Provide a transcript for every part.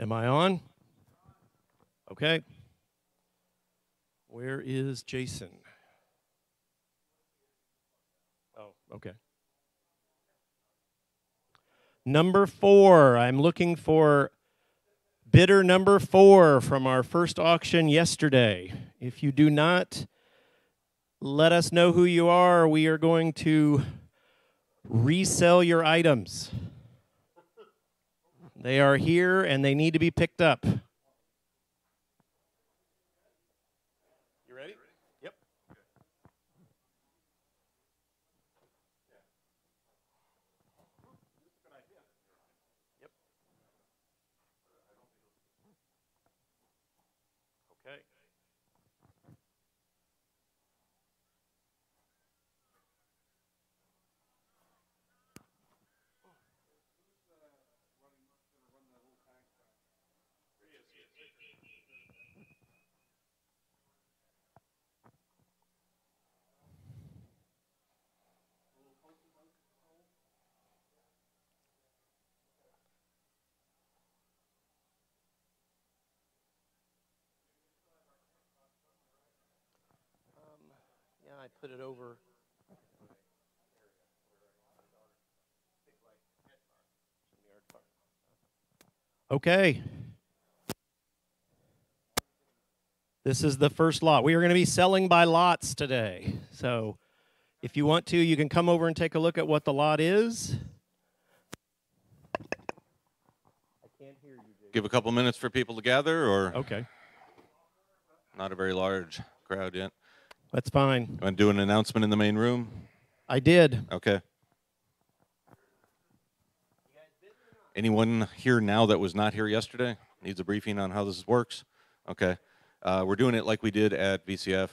Am I on? Okay. Where is Jason? Oh, okay. Number 4. I'm looking for bidder number 4 from our first auction yesterday. If you do not let us know who you are, we are going to resell your items. They are here and they need to be picked up. You ready? Yep. Yep. Okay. Yeah, I put it over. Okay. This is the first lot. We are going to be selling by lots today. So if you want to, you can come over and take a look at what the lot is. I can't hear you, Jake. Give a couple minutes for people to gather, or okay. Not a very large crowd yet. That's fine. You want to do an announcement in the main room? I did. Okay. Anyone here now that was not here yesterday? Needs a briefing on how this works? Okay. We're doing it like we did at VCF,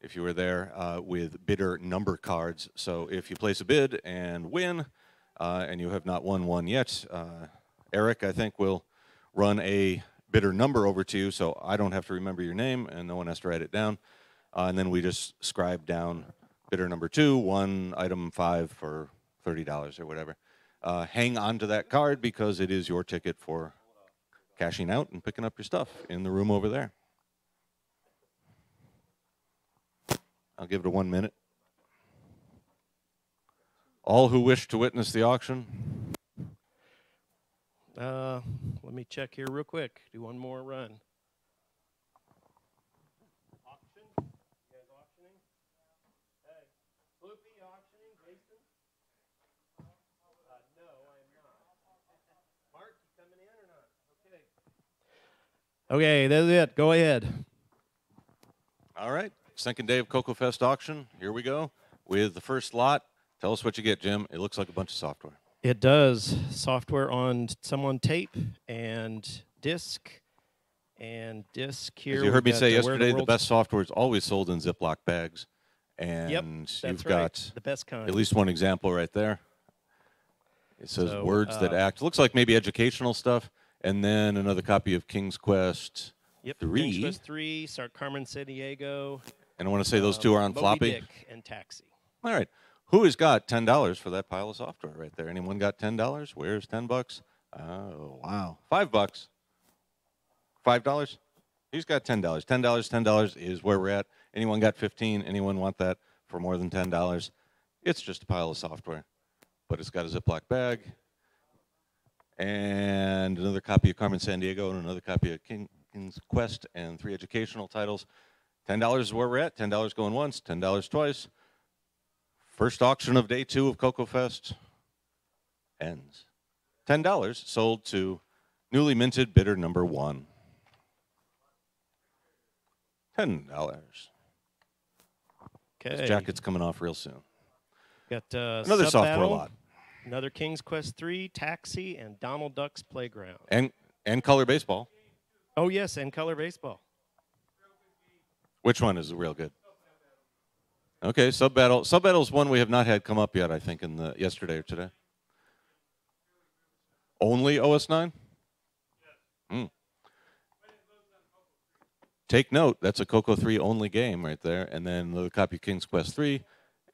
if you were there, with bidder number cards. So if you place a bid and win, and you have not won one yet, Eric, I think, will run a bidder number over to you, so I don't have to remember your name, and no one has to write it down. And then we just scribe down bidder number 2, 1, item 5 for $30 or whatever. Hang on to that card because it is your ticket for cashing out and picking up your stuff in the room over there. I'll give it 1 minute. All who wish to witness the auction. Let me check here real quick. Do one more run. Auction? You guys auctioning? Hey, Floopy auctioning? Jason? No, I am not. Mark, you coming in or not? Okay. Okay, that's it. Go ahead. All right. Second day of CoCoFEST auction. Here we go with the first lot. Tell us what you get, Jim. It looks like a bunch of software. It does. Software on some on tape and disc. And disc here. As you heard me say yesterday, the best software is always sold in Ziploc bags. And yep, you've got the best kind. At least one example right there. It says words that act. Looks like maybe educational stuff. And then another copy of King's Quest 3. King's Quest 3, Carmen Sandiego. And I want to say those two are on Moby floppy. Dick and Taxi. All right. Who has got $10 for that pile of software right there? Anyone got $10? Where's $10? Oh, wow. $5. $5? Who's got $10? $10 is where we're at. Anyone got 15? Anyone want that for more than $10? It's just a pile of software, but it's got a Ziploc bag and another copy of Carmen Sandiego and another copy of King's Quest and 3 educational titles. $10 is where we're at. $10 going once, $10 twice. First auction of day 2 of CoCoFEST ends. $10 sold to newly minted bidder number 1. $10. Okay. This jacket's coming off real soon. Got another software lot. Another King's Quest 3, Taxi, and Donald Duck's Playground. And color baseball. Oh yes, and color baseball. Which one is real good? Okay, Sub Battle. Sub Battle is one we have not had come up yet, I think, in the yesterday or today. Only OS9? Mm. Take note, that's a CoCo 3 only game right there. And then another copy of King's Quest 3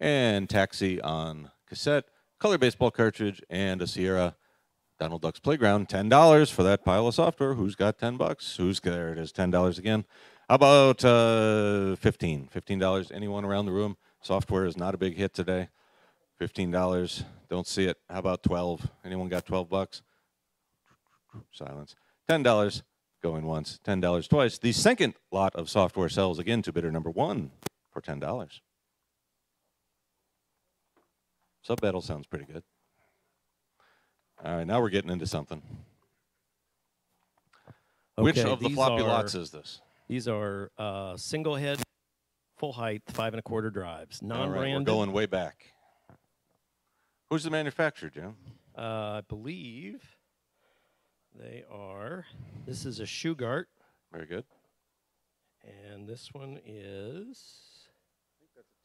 and Taxi on cassette, color baseball cartridge, and a Sierra Donald Duck's Playground, $10 for that pile of software. Who's got $10? There it is, $10 again. How about $15? Anyone around the room? Software is not a big hit today. $15. Don't see it. How about 12? Anyone got $12? Silence. $10 going once, $10 twice. The second lot of software sells again to bidder number 1 for $10. Sub battle sounds pretty good. All right, now we're getting into something. Okay, which of the floppy lots is this? These are single head, full height, 5 1/4 drives, non-branded. All right, we're going way back. Who's the manufacturer, Jim? I believe they are. This is a Shugart. Very good. And this one is. I think that's a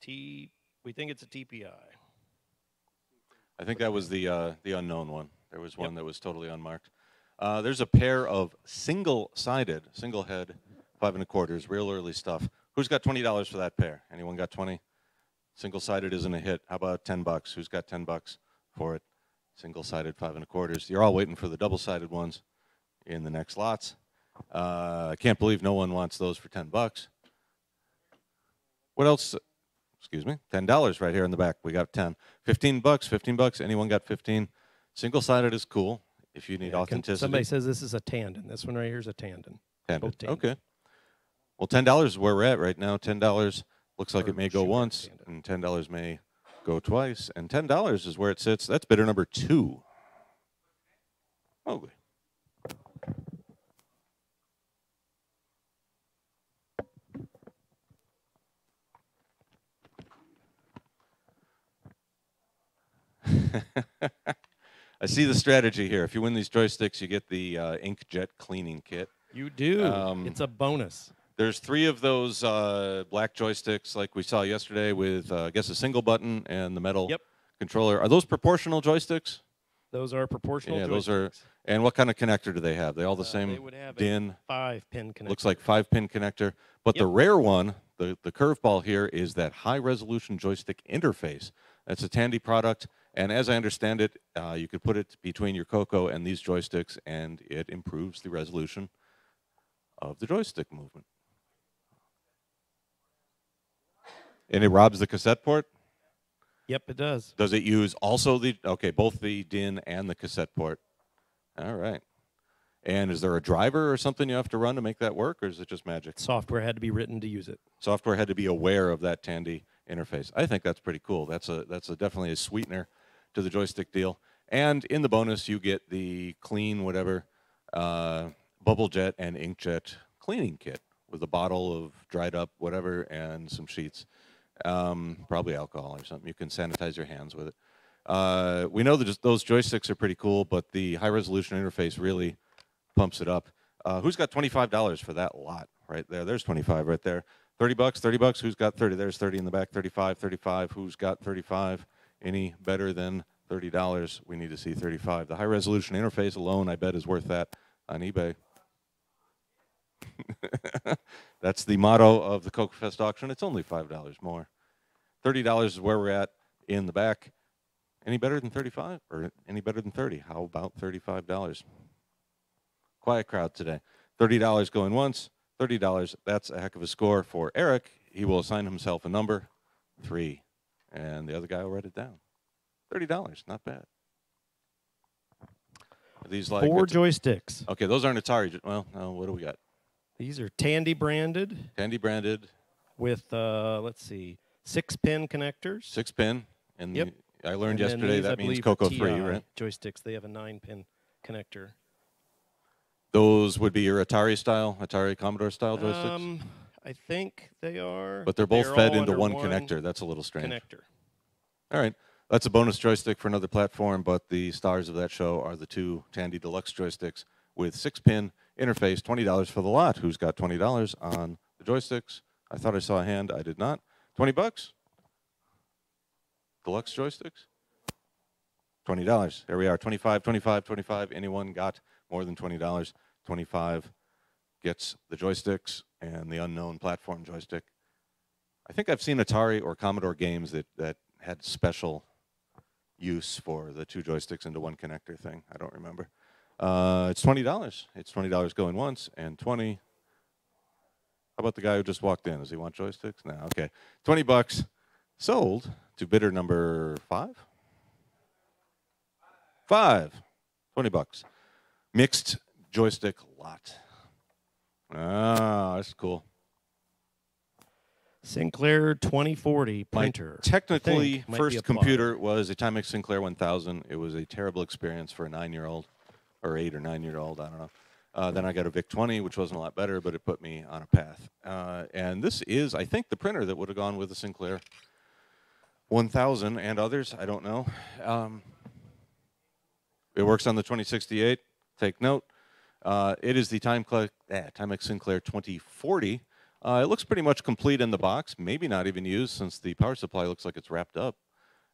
TPI. We think it's a TPI. I think that was the unknown one. There was one that was totally unmarked. There's a pair of single-sided, single head, 5 1/4, real early stuff. Who's got $20 for that pair? Anyone got 20? Single-sided isn't a hit. How about $10? Who's got $10 for it? Single-sided 5 1/4. You're all waiting for the double-sided ones in the next lots. I can't believe no one wants those for $10. What else? Excuse me, $10 right here in the back. We got 10. $15, $15. Anyone got 15? Single-sided is cool if you need authenticity. Somebody says this is a tandem. This one right here is a tandem. Tandem. Okay. Well, $10 is where we're at right now. $10 looks like it may go once, and $10 may go twice, and $10 is where it sits. That's bidder number 2. Mowgli. I see the strategy here. If you win these joysticks, you get the inkjet cleaning kit. You do. It's a bonus. There's 3 of those black joysticks like we saw yesterday with, I guess, a single button and the metal controller. Are those proportional joysticks? Those are proportional joysticks. Yeah, those are. And what kind of connector do they have? They all the same they would have DIN? a 5-pin connector. Looks like 5-pin connector. But the rare one, the curveball here, is that high-resolution joystick interface. That's a Tandy product. And as I understand it, you could put it between your CoCo and these joysticks, and it improves the resolution of the joystick movement. And it robs the cassette port? Yep, it does. Does it use also the, okay, both the DIN and the cassette port? All right. And is there a driver or something you have to run to make that work, or is it just magic? Software had to be written to use it. Software had to be aware of that Tandy interface. I think that's pretty cool. That's definitely a sweetener to the joystick deal. And in the bonus, you get the clean whatever bubble jet and inkjet cleaning kit with a bottle of dried up whatever and some sheets. Probably alcohol or something. You can sanitize your hands with it. We know that those joysticks are pretty cool, but the high-resolution interface really pumps it up. Who's got $25 for that lot right there? There's 25 right there. $30, $30. Who's got 30? There's 30 in the back. 35, 35. Who's got 35? Any better than $30? We need to see 35. The high-resolution interface alone, I bet, is worth that on eBay. That's the motto of the CoCoFEST auction. It's only $5 more. $30 is where we're at in the back. Any better than 35 or any better than 30? How about $35? Quiet crowd today. $30 going once, $30. That's a heck of a score for Eric. He will assign himself a number, 3. And the other guy will write it down. $30, not bad. Are these like 4 joysticks. Okay, those aren't Atari. Well, no, what do we got? These are Tandy branded. Tandy branded. With, let's see, 6-pin connectors. 6-pin. And I learned and yesterday that means CoCo 3, right? Joysticks. They have a 9-pin connector. Those would be your Atari style, Atari Commodore style joysticks? I think they are. But they're both fed into one connector. That's a little strange. Connector. All right. That's a bonus joystick for another platform, but the stars of that show are the 2 Tandy Deluxe joysticks with 6-pin interface, $20 for the lot. Who's got $20 on the joysticks? I thought I saw a hand. I did not. $20? Deluxe joysticks? $20. There we are. 25, 25, 25. Anyone got more than $20? 25 gets the joysticks and the unknown platform joystick. I think I've seen Atari or Commodore games that had special use for the 2 joysticks into 1 connector thing. I don't remember. It's $20. It's $20 going once and 20. How about the guy who just walked in? Does he want joysticks? No, okay. 20 bucks sold to bidder number 5. 20 bucks. Mixed joystick lot. Ah, that's cool. Sinclair 2040 printer. My technically first computer was a Timex Sinclair 1000. It was a terrible experience for a 9-year-old or 8 or 9-year-old, I don't know. Then I got a VIC-20, which wasn't a lot better, but it put me on a path. And this is, I think, the printer that would have gone with the Sinclair 1000 and others. I don't know. It works on the 2068. Take note. It is the Timex Sinclair 2040. It looks pretty much complete in the box, maybe not even used since the power supply looks like it's wrapped up.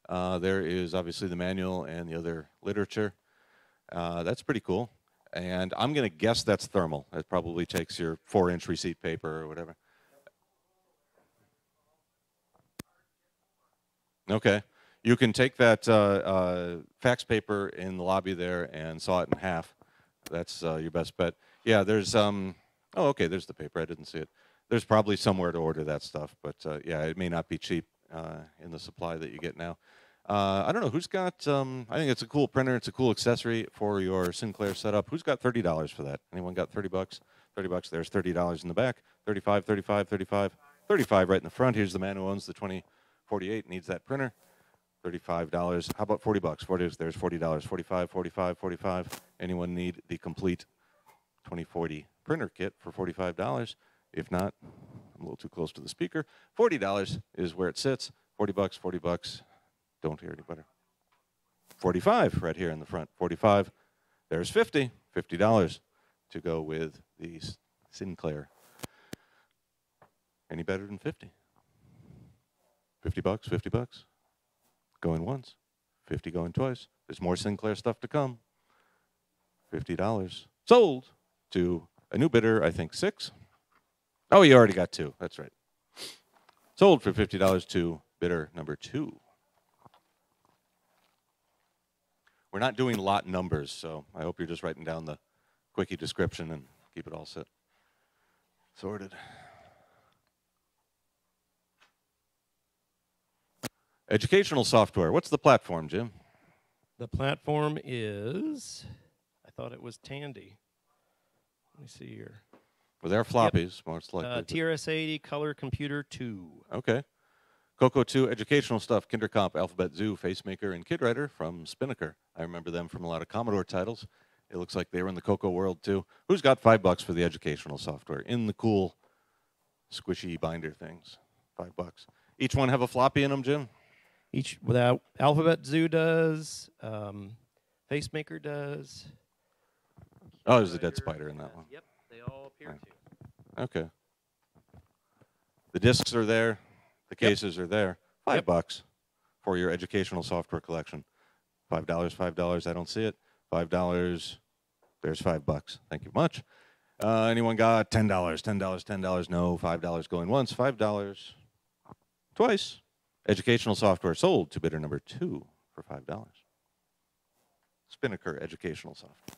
There is obviously the manual and the other literature. That's pretty cool. And I'm going to guess that's thermal. It probably takes your 4-inch receipt paper or whatever. Okay. You can take that fax paper in the lobby there and saw it in half. That's your best bet. Yeah, there's, oh, okay, there's the paper. I didn't see it. There's probably somewhere to order that stuff, but yeah, it may not be cheap in the supply that you get now. I don't know who's got. I think it's a cool printer. It's a cool accessory for your Sinclair setup. Who's got $30 for that? Anyone got 30 bucks? 30 bucks. There's $30 in the back. 35, 35, 35, 35 right in the front. Here's the man who owns the 2048. Needs that printer. $35. How about 40 bucks? 40. There's $40. 45, 45, 45. Anyone need the complete 2040 printer kit for $45? If not, I'm a little too close to the speaker. $40 is where it sits. 40 bucks. 40 bucks. Don't hear any better. 45 right here in the front. 45. There's 50. $50 to go with the Sinclair. Any better than 50? 50 bucks, 50 bucks. Going once. 50 going twice. There's more Sinclair stuff to come. $50. Sold to a new bidder, I think 6. Oh, you already got 2. That's right. Sold for $50 to bidder number 2. We're not doing lot numbers, so I hope you're just writing down the quickie description and keep it all set. Sorted. Educational software. What's the platform, Jim? The platform is, I thought it was Tandy. Let me see here. Well, they're floppies, most likely. TRS-80 Color Computer 2. Okay. CoCo 2 educational stuff, KinderComp, Alphabet Zoo, FaceMaker, and KidWriter from Spinnaker. I remember them from a lot of Commodore titles. It looks like they were in the CoCo world, too. Who's got $5 for the educational software in the cool, squishy binder things? $5. Each one have a floppy in them, Jim? Each, without Alphabet Zoo does, FaceMaker does. Oh, there's a dead spider in that one. Yep, they all appear to. Okay. The discs are there. The cases are there. $5 for your educational software collection. $5, $5. I don't see it. $5. There's $5. Thank you much. Anyone got $10? $10, $10. No. $5 going once. $5 twice. Educational software sold to bidder number 2 for $5. Spinnaker educational software.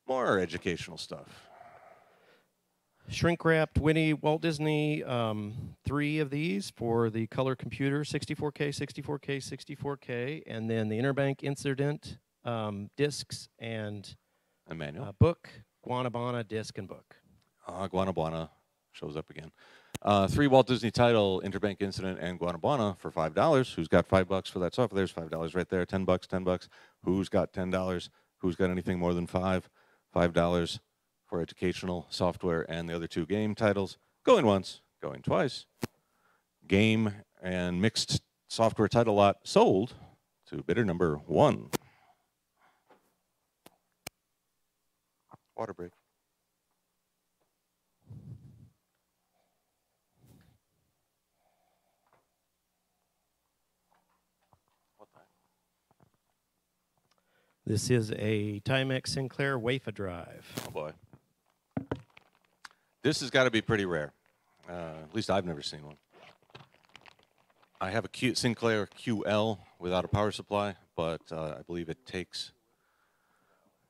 More educational stuff. Shrink-wrapped Winnie Walt Disney, 3 of these for the color computer, 64K, 64K, 64K, and then the Interbank Incident discs and a manual. Book, Guanabana disc and book. Guanabana shows up again. 3 Walt Disney title, Interbank Incident and Guanabana for $5. Who's got $5 for that software? There's $5 right there. $10, $10. Who's got $10? Who's got anything more than $5? $5 for educational software and the other 2 game titles. Going once, going twice. Game and mixed software title lot sold to bidder number 1. Water break. This is a Timex Sinclair Wafer drive. Oh, boy. This has got to be pretty rare. At least I've never seen one. I have a Sinclair QL without a power supply, but I believe it takes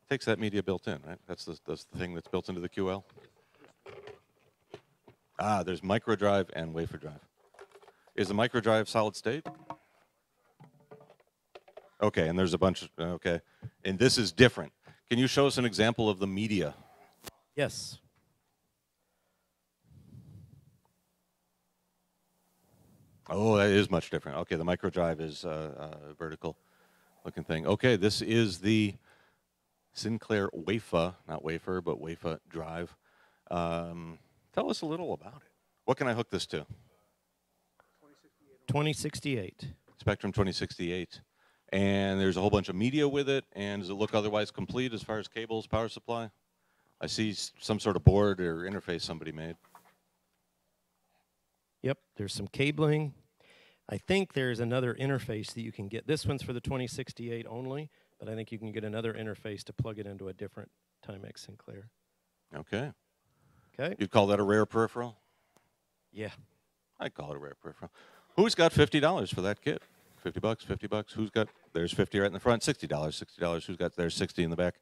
that media built in, right? That's the thing that's built into the QL. Ah, there's micro drive and wafer drive. Is the micro drive solid state? Okay, and there's a bunch of, okay. And this is different. Can you show us an example of the media? Yes. Oh, that is much different. Okay, the micro drive is a vertical looking thing. Okay, this is the Sinclair Wafer, not wafer, but Wafer drive. Tell us a little about it. What can I hook this to? 2068. Spectrum 2068. And there's a whole bunch of media with it. And does it look otherwise complete as far as cables, power supply? I see some sort of board or interface somebody made. Yep, there's some cabling. I think there's another interface that you can get. This one's for the 2068 only, but I think you can get another interface to plug it into a different Timex Sinclair. Okay. Okay. You'd call that a rare peripheral? Yeah. I'd call it a rare peripheral. Who's got $50 for that kit? 50 bucks, 50 bucks. Who's got, there's 50 right in the front, $60, $60. Who's got, there's 60 in the back.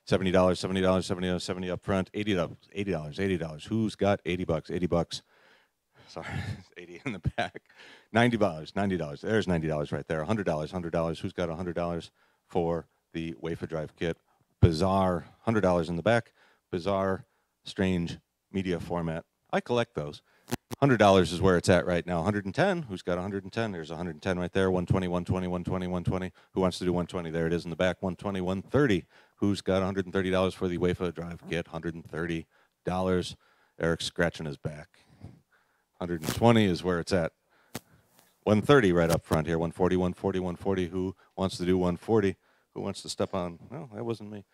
$70, $70, 70, 70 up front, $80, $80, $80. Who's got 80 bucks, 80 bucks? Sorry, 80 in the back. $90, $90. There's $90 right there. $100, $100. Who's got $100 for the Wafer Drive kit? Bizarre, $100 in the back. Bizarre, strange media format. I collect those. $100 is where it's at right now. 110. Who's got 110? There's 110 right there. 120, 120, 120, 120. Who wants to do 120? There it is in the back. 120, 130. Who's got $130 for the Wafer Drive kit? $130. Eric's scratching his back. 120 is where it's at. 130 right up front here. 140, 140, 140. Who wants to do 140? Who wants to step on? No, that wasn't me.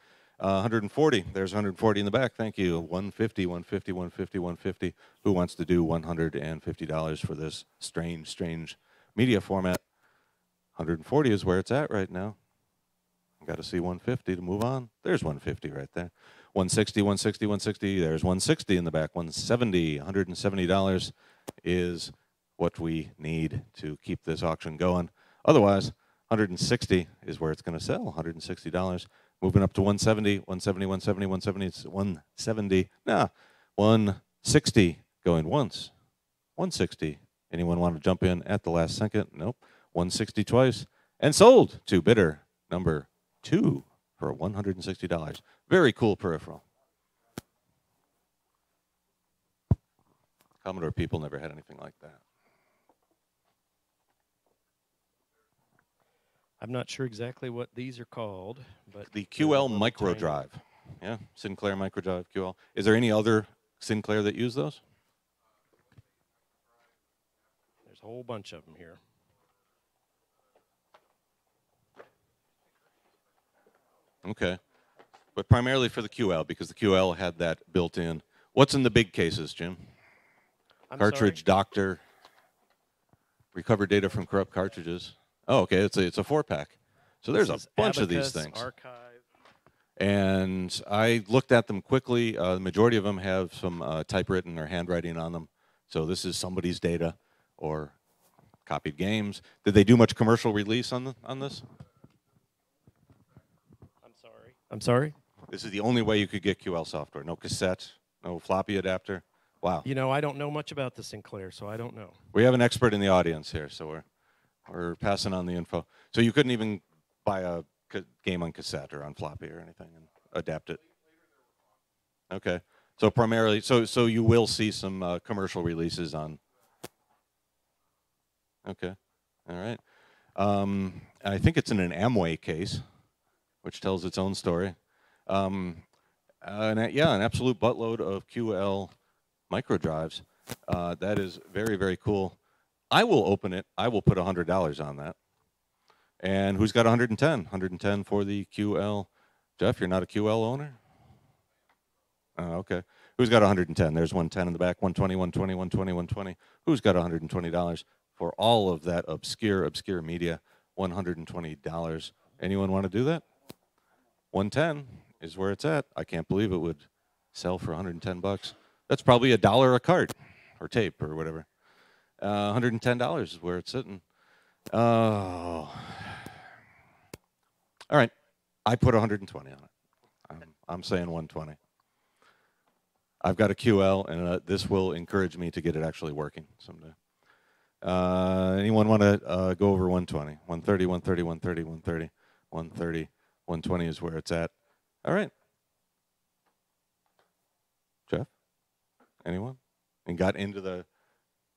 140. There's 140 in the back. Thank you. 150, 150, 150, 150. Who wants to do $150 for this strange, strange media format? 140 is where it's at right now. Got to see 150 to move on. There's 150 right there. 160, 160, 160. There's 160 in the back. 170. $170 is what we need to keep this auction going. Otherwise, 160 is where it's going to sell. $160. Moving up to 170, 170, 170, 170. It's 170. Nah, 160 going once. 160. Anyone want to jump in at the last second? Nope. 160 twice. And sold to bidder number 2 for $160. Very cool peripheral. Commodore people never had anything like that. I'm not sure exactly what these are called, but the QL micro drive. Yeah, Sinclair micro drive QL. Is there any other Sinclair that use those? There's a whole bunch of them here. Okay. But primarily for the QL, because the QL had that built in. What's in the big cases, Jim? Cartridge doctor, recover data from corrupt cartridges. Oh, okay, it's a 4-pack. So there's a bunch of these things. Archive. And I looked at them quickly. The majority of them have some typewritten or handwriting on them. So this is somebody's data or copied games. Did they do much commercial release on this? I'm sorry? This is the only way you could get QL software. No cassette, no floppy adapter. Wow. You know, I don't know much about the Sinclair, so I don't know. We have an expert in the audience here, so we're passing on the info. So you couldn't even buy a game on cassette or on floppy or anything and adapt it? Okay. So primarily, so you will see some commercial releases on. Okay. All right. I think it's in an Amway case, which tells its own story. An absolute buttload of QL micro drives. That is very, very cool. I will open it. I will put $100 on that. And who's got 110? 110 for the QL. Jeff, you're not a QL owner? Okay. Who's got 110? There's 110 in the back. 120, 120, 120, 120. Who's got $120 for all of that obscure media? $120. Anyone want to do that? 110 is where it's at. I can't believe it would sell for 110 bucks. That's probably $1 a cart or tape or whatever. $110 is where it's sitting. Oh. All right. I put 120 on it. I'm saying 120. I've got a QL, and this will encourage me to get it actually working someday. Anyone want to go over 120? 130, 130, 130, 130, 130, 120 is where it's at. All right. Jeff? Anyone? And got into the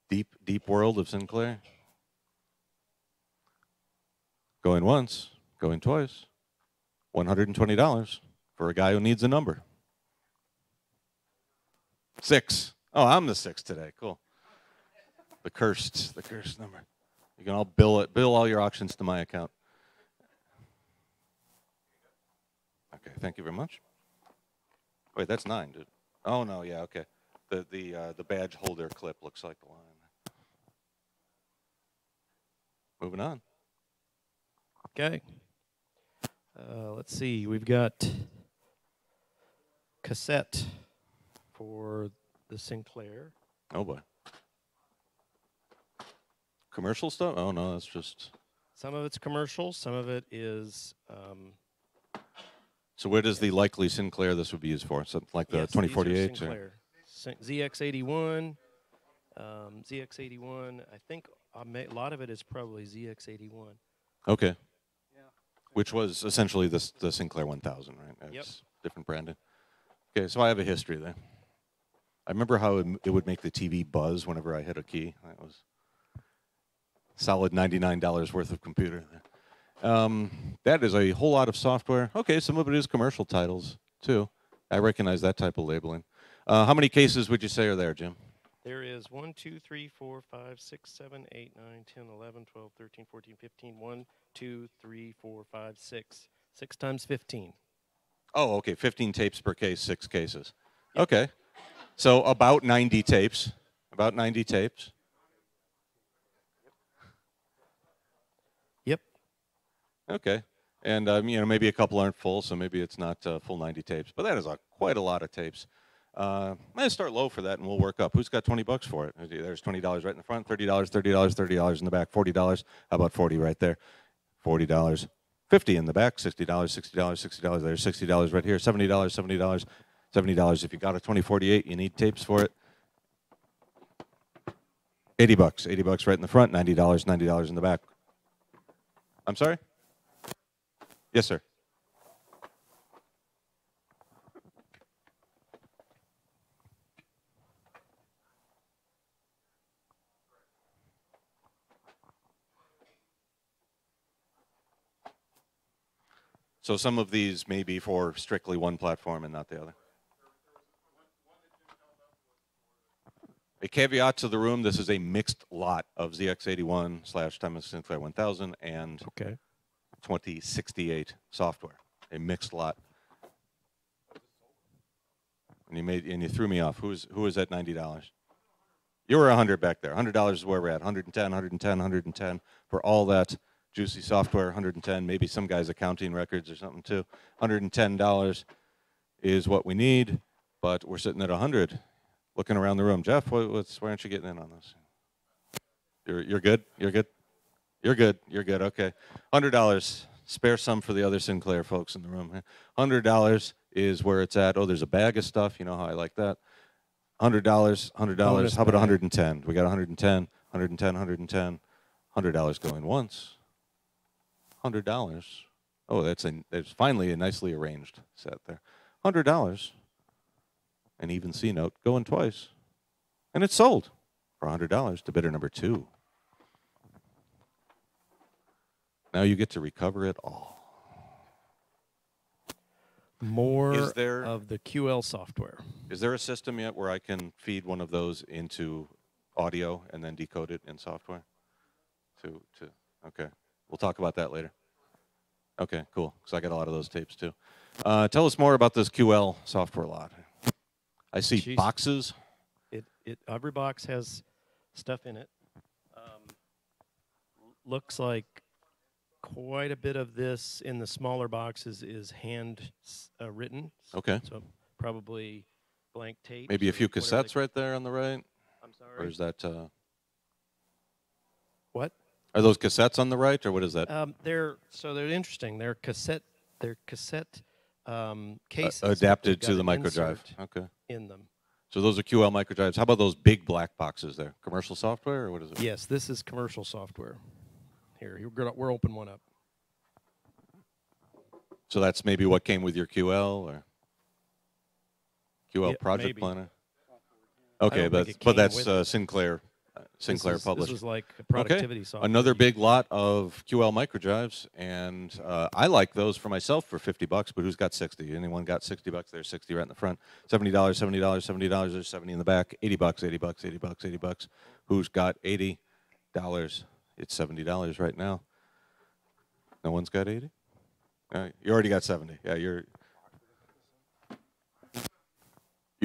deep, deep world of Sinclair? Going once, going twice. $120 for a guy who needs a number. 6. Oh, I'm the 6 today. Cool. The cursed number. You can all bill all your auctions to my account. Okay, thank you very much. Wait, that's 9, dude. Oh no, yeah, okay. The badge holder clip looks like the line. Moving on. Okay. Let's see. We've got cassette for the Sinclair. Oh boy. Commercial stuff? Oh no, that's just. Some of it's commercial. Some of it is. So where does the likely Sinclair this would be used for? Something like the Yes, 2048? these are Sinclair. ZX81. ZX81. I think a lot of it is probably ZX81. Okay. Yeah. Which was essentially the Sinclair 1000, right? It's Yep. different branding. Okay, so I have a history there. I remember how it would make the TV buzz whenever I hit a key. That was solid $99 worth of computer there. That is a whole lot of software. Okay, some of it is commercial titles, too. I recognize that type of labeling. How many cases would you say are there, Jim? There is 1, 2, 3, 4, 5, 6, 7, 8, 9, 10, 11, 12, 13, 14, 15. 1, 2, 3, 4, 5, 6. 6 times 15. Oh, okay, 15 tapes per case, 6 cases. Yep. Okay. So about 90 tapes. About 90 tapes. Yep. Okay. And, maybe a couple aren't full, so maybe it's not full 90 tapes. But that is quite a lot of tapes. I'm going to start low for that, and we'll work up. Who's got $20 for it? There's $20 right in the front, $30, $30, $30 in the back, $40. How about 40 right there? $40. 50 in the back, $60, $60, $60 there, $60 right here, $70, $70, $70. If you got a 2048, you need tapes for it. $80, $80 right in the front, $90, $90 in the back. I'm sorry? Yes, sir. So some of these may be for strictly one platform and not the other. A caveat to the room, this is a mixed lot of ZX81 / Timex Sinclair 1000 and 2068 software. A mixed lot. And you threw me off. Who is at $90? You were 100 back there. $100 is where we're at. 110, 110, 110 for all that juicy software. 110, maybe some guys accounting records or something too. $110 is what we need, but we're sitting at 100. Looking around the room, Jeff, why aren't you getting in on this? You're good. You're good. You're good. You're good. Okay, $100. Spare some for the other Sinclair folks in the room. $100 is where it's at. Oh, there's a bag of stuff. You know how I like that. $100. $100. How about 110? We got 110. 110. 110. $100 going once. $100. Oh, that's finally a nicely arranged set there. $100. An even C note going twice. And it's sold for $100 to bidder number 2. Now you get to recover it all. More of the QL software. Is there a system yet where I can feed one of those into audio and then decode it in software? Okay. We'll talk about that later. Okay, cool. Because I got a lot of those tapes too. Tell us more about this QL software lot. I see boxes. Every box has stuff in it. Looks like quite a bit of this in the smaller boxes is hand written. Okay. So probably blank tape. Maybe a few cassettes right there on the right. I'm sorry. Or is that? What? Are those cassettes on the right, or what is that? They're interesting. They're cassette cases Adapted but to the an microdrive. insert Okay. in them. So those are QL microdrives. How about those big black boxes there? Commercial software, or what is it? Yes, this is commercial software. Here, we're open one up. So that's maybe what came with your QL or QL project maybe. planner. Okay, but that's Sinclair. Sinclair published. This was like productivity software. Another big lot of QL microdrives, and I like those for myself for $50. But who's got 60? Anyone got $60? There's 60 right in the front. $70, $70, $70. There's 70 in the back. $80, $80, $80, $80. Who's got $80? It's $70 right now. No one's got 80. You already got 70. Yeah, you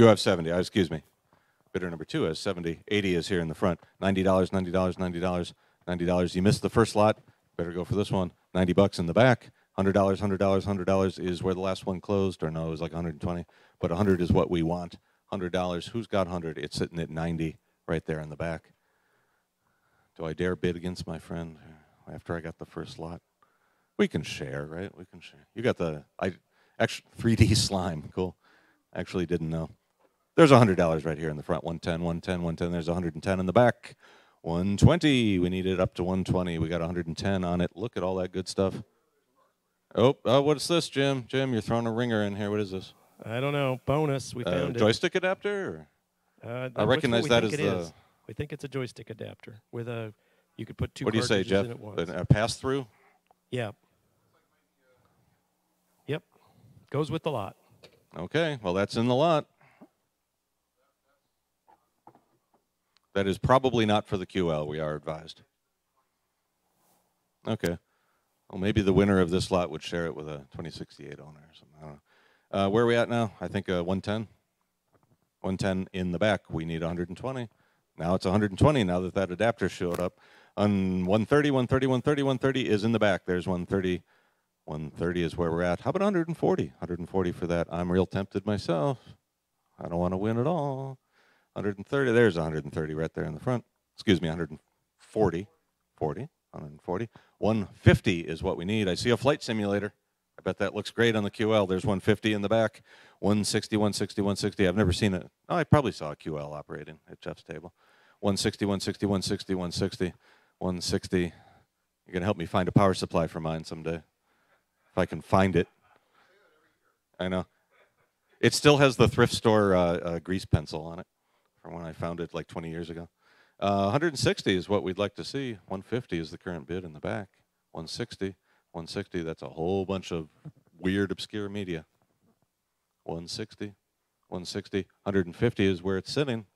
have 70. Excuse me. Bidder number 2 has 70. 80 is here in the front. $90, $90, $90, $90. You missed the first lot. Better go for this one. $90 in the back. $100, $100, $100 is where the last one closed, or no, it was like 120. But 100 is what we want. $100. Who's got 100? It's sitting at 90 right there in the back. Do I dare bid against my friend after I got the first lot? We can share, right? We can share. You got the actually 3D slime. Cool. Actually didn't know. There's $100 right here in the front. 110, 110, 110. There's 110 in the back. 120. We need it up to 120. We got 110 on it. Look at all that good stuff. Oh, what's this, Jim? Jim, you're throwing a ringer in here. What is this? I don't know. Bonus. We found it. Joystick adapter? I recognize that as the. We think it's a joystick adapter with a. You could put two. What do you say, Jeff? In at once. A pass through? Yeah. Yep. Goes with the lot. Okay. Well, that's in the lot. That is probably not for the QL, we are advised. Okay. Well, maybe the winner of this lot would share it with a 2068 owner or something. I don't know. Where are we at now? I think 110. 110 in the back. We need 120. Now it's 120 now that that adapter showed up. On 130, 130, 130, 130 is in the back. There's 130. 130 is where we're at. How about 140? 140 for that. I'm real tempted myself. I don't want to win at all. 130, there's 130 right there in the front. Excuse me, 140, 140. 150 is what we need. I see a flight simulator. I bet that looks great on the QL. There's 150 in the back. 160, 160, 160. I've never seen it. Oh, I probably saw a QL operating at Jeff's table. 160, 160, 160, 160, 160. You're going to help me find a power supply for mine someday. If I can find it. I know. It still has the thrift store grease pencil on it. When I found it like 20 years ago. 160 is what we'd like to see. 150 is the current bid in the back. 160, 160, that's a whole bunch of weird, obscure media. 160, 160, 150 is where it's sitting.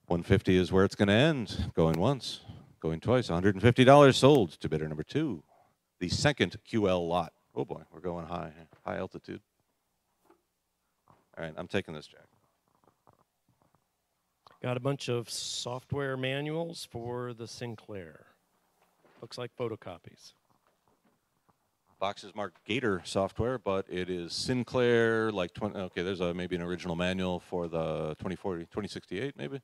150 is where it's going to end. Going once, going twice. $150 sold to bidder number 2. The second QL lot. Oh boy, we're going high altitude. All right, I'm taking this, Jack. Got a bunch of software manuals for the Sinclair. Looks like photocopies. Box is marked Gator software, but it is Sinclair, like 20. Okay, there's maybe an original manual for the 2068, maybe?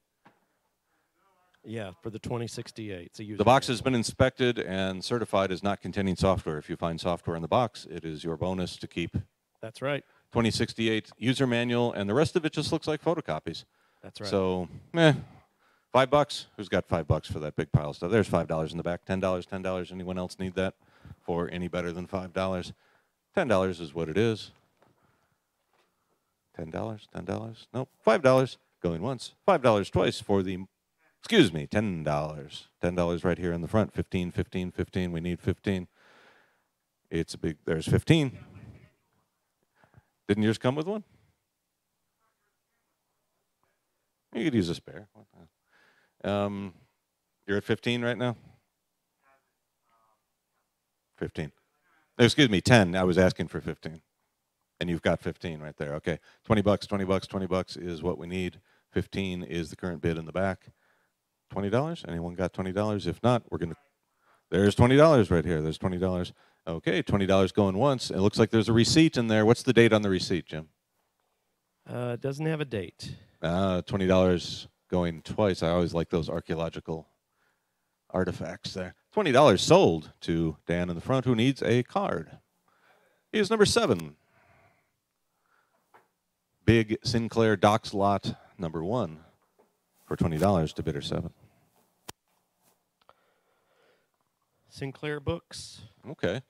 Yeah, for the 2068. It's a user the box manual. has been inspected and certified as not containing software. If you find software in the box, it is your bonus to keep. That's right. 2068 user manual, and the rest of it just looks like photocopies. That's right. So, $5. Who's got $5 for that big pile of stuff? There's $5 in the back. $10, $10. Anyone else need that for any better than $5? $10 is what it is. $10, $10. Nope, $5 going once. $5 twice for the, excuse me, $10. $10 right here in the front. 15, 15, 15. We need 15. It's a big, there's 15. Didn't yours come with one? You could use a spare. You're at 15 right now? 15. Excuse me, 10. I was asking for 15. And you've got 15 right there. Okay. $20, $20, $20 is what we need. 15 is the current bid in the back. $20? Anyone got $20? If not, we're going to. There's $20 right here. There's $20. Okay, $20 going once. It looks like there's a receipt in there. What's the date on the receipt, Jim? It doesn't have a date. $20 going twice. I always like those archaeological artifacts there. $20 sold to Dan in the front, who needs a card. He is number 7. Big Sinclair Docs lot number 1 for $20 to bidder 7. Sinclair books. Okay.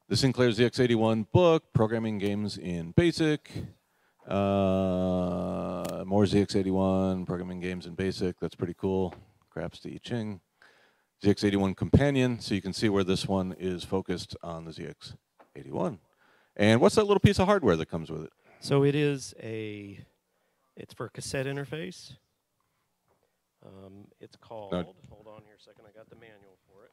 The Sinclair ZX81 book, programming games in BASIC. More ZX81, programming games in BASIC. That's pretty cool. Craps to I Ching. ZX81 companion, so you can see where this one is focused on the ZX81. And what's that little piece of hardware that comes with it? So it is it's for a cassette interface. It's called, hold on here a second, I got the manual for it.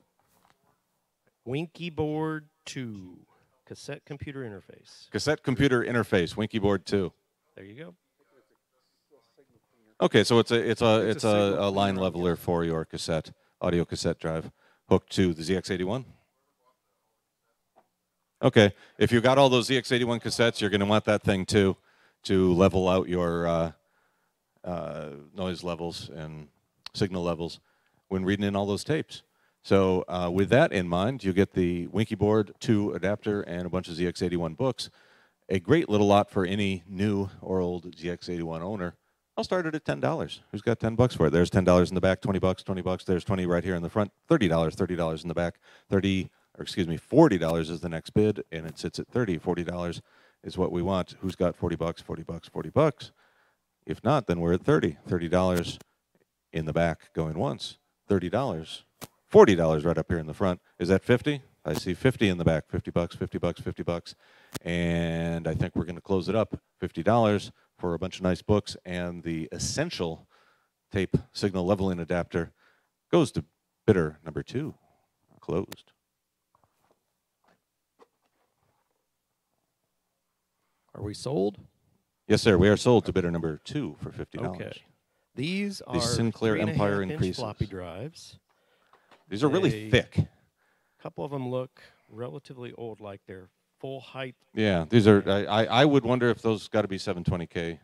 Winky Board 2, cassette computer interface. Cassette computer interface, Winky Board 2. There you go. Okay, so it's a line leveler for your cassette, audio cassette drive, hooked to the ZX81. Okay, if you got all those ZX81 cassettes, you're going to want that thing too, to level out your noise levels and signal levels when reading in all those tapes. So with that in mind, you get the Winky Board 2 adapter and a bunch of ZX81 books. A great little lot for any new or old ZX81 owner. I'll start it at $10. Who's got $10 for it? There's $10 in the back, $20. There's $20 right here in the front, $30 in the back, $40 is the next bid, and it sits at $30. $40 is what we want. Who's got $40? $40. If not, then we're at $30. $30 in the back going once. $30. $40 right up here in the front. Is that 50? I see 50 in the back. $50, $50. And I think we're going to close it up. $50 for a bunch of nice books, and the essential tape signal leveling adapter goes to bidder number 2. Closed. Are we sold? Yes, sir. We are sold to bidder number 2 for $50. Okay. These are Sinclair Empire 3.5-inch increases. floppy drives. These are really thick. A couple of them look relatively old, like they're full height. Yeah, these are. I would wonder if those got to be 720K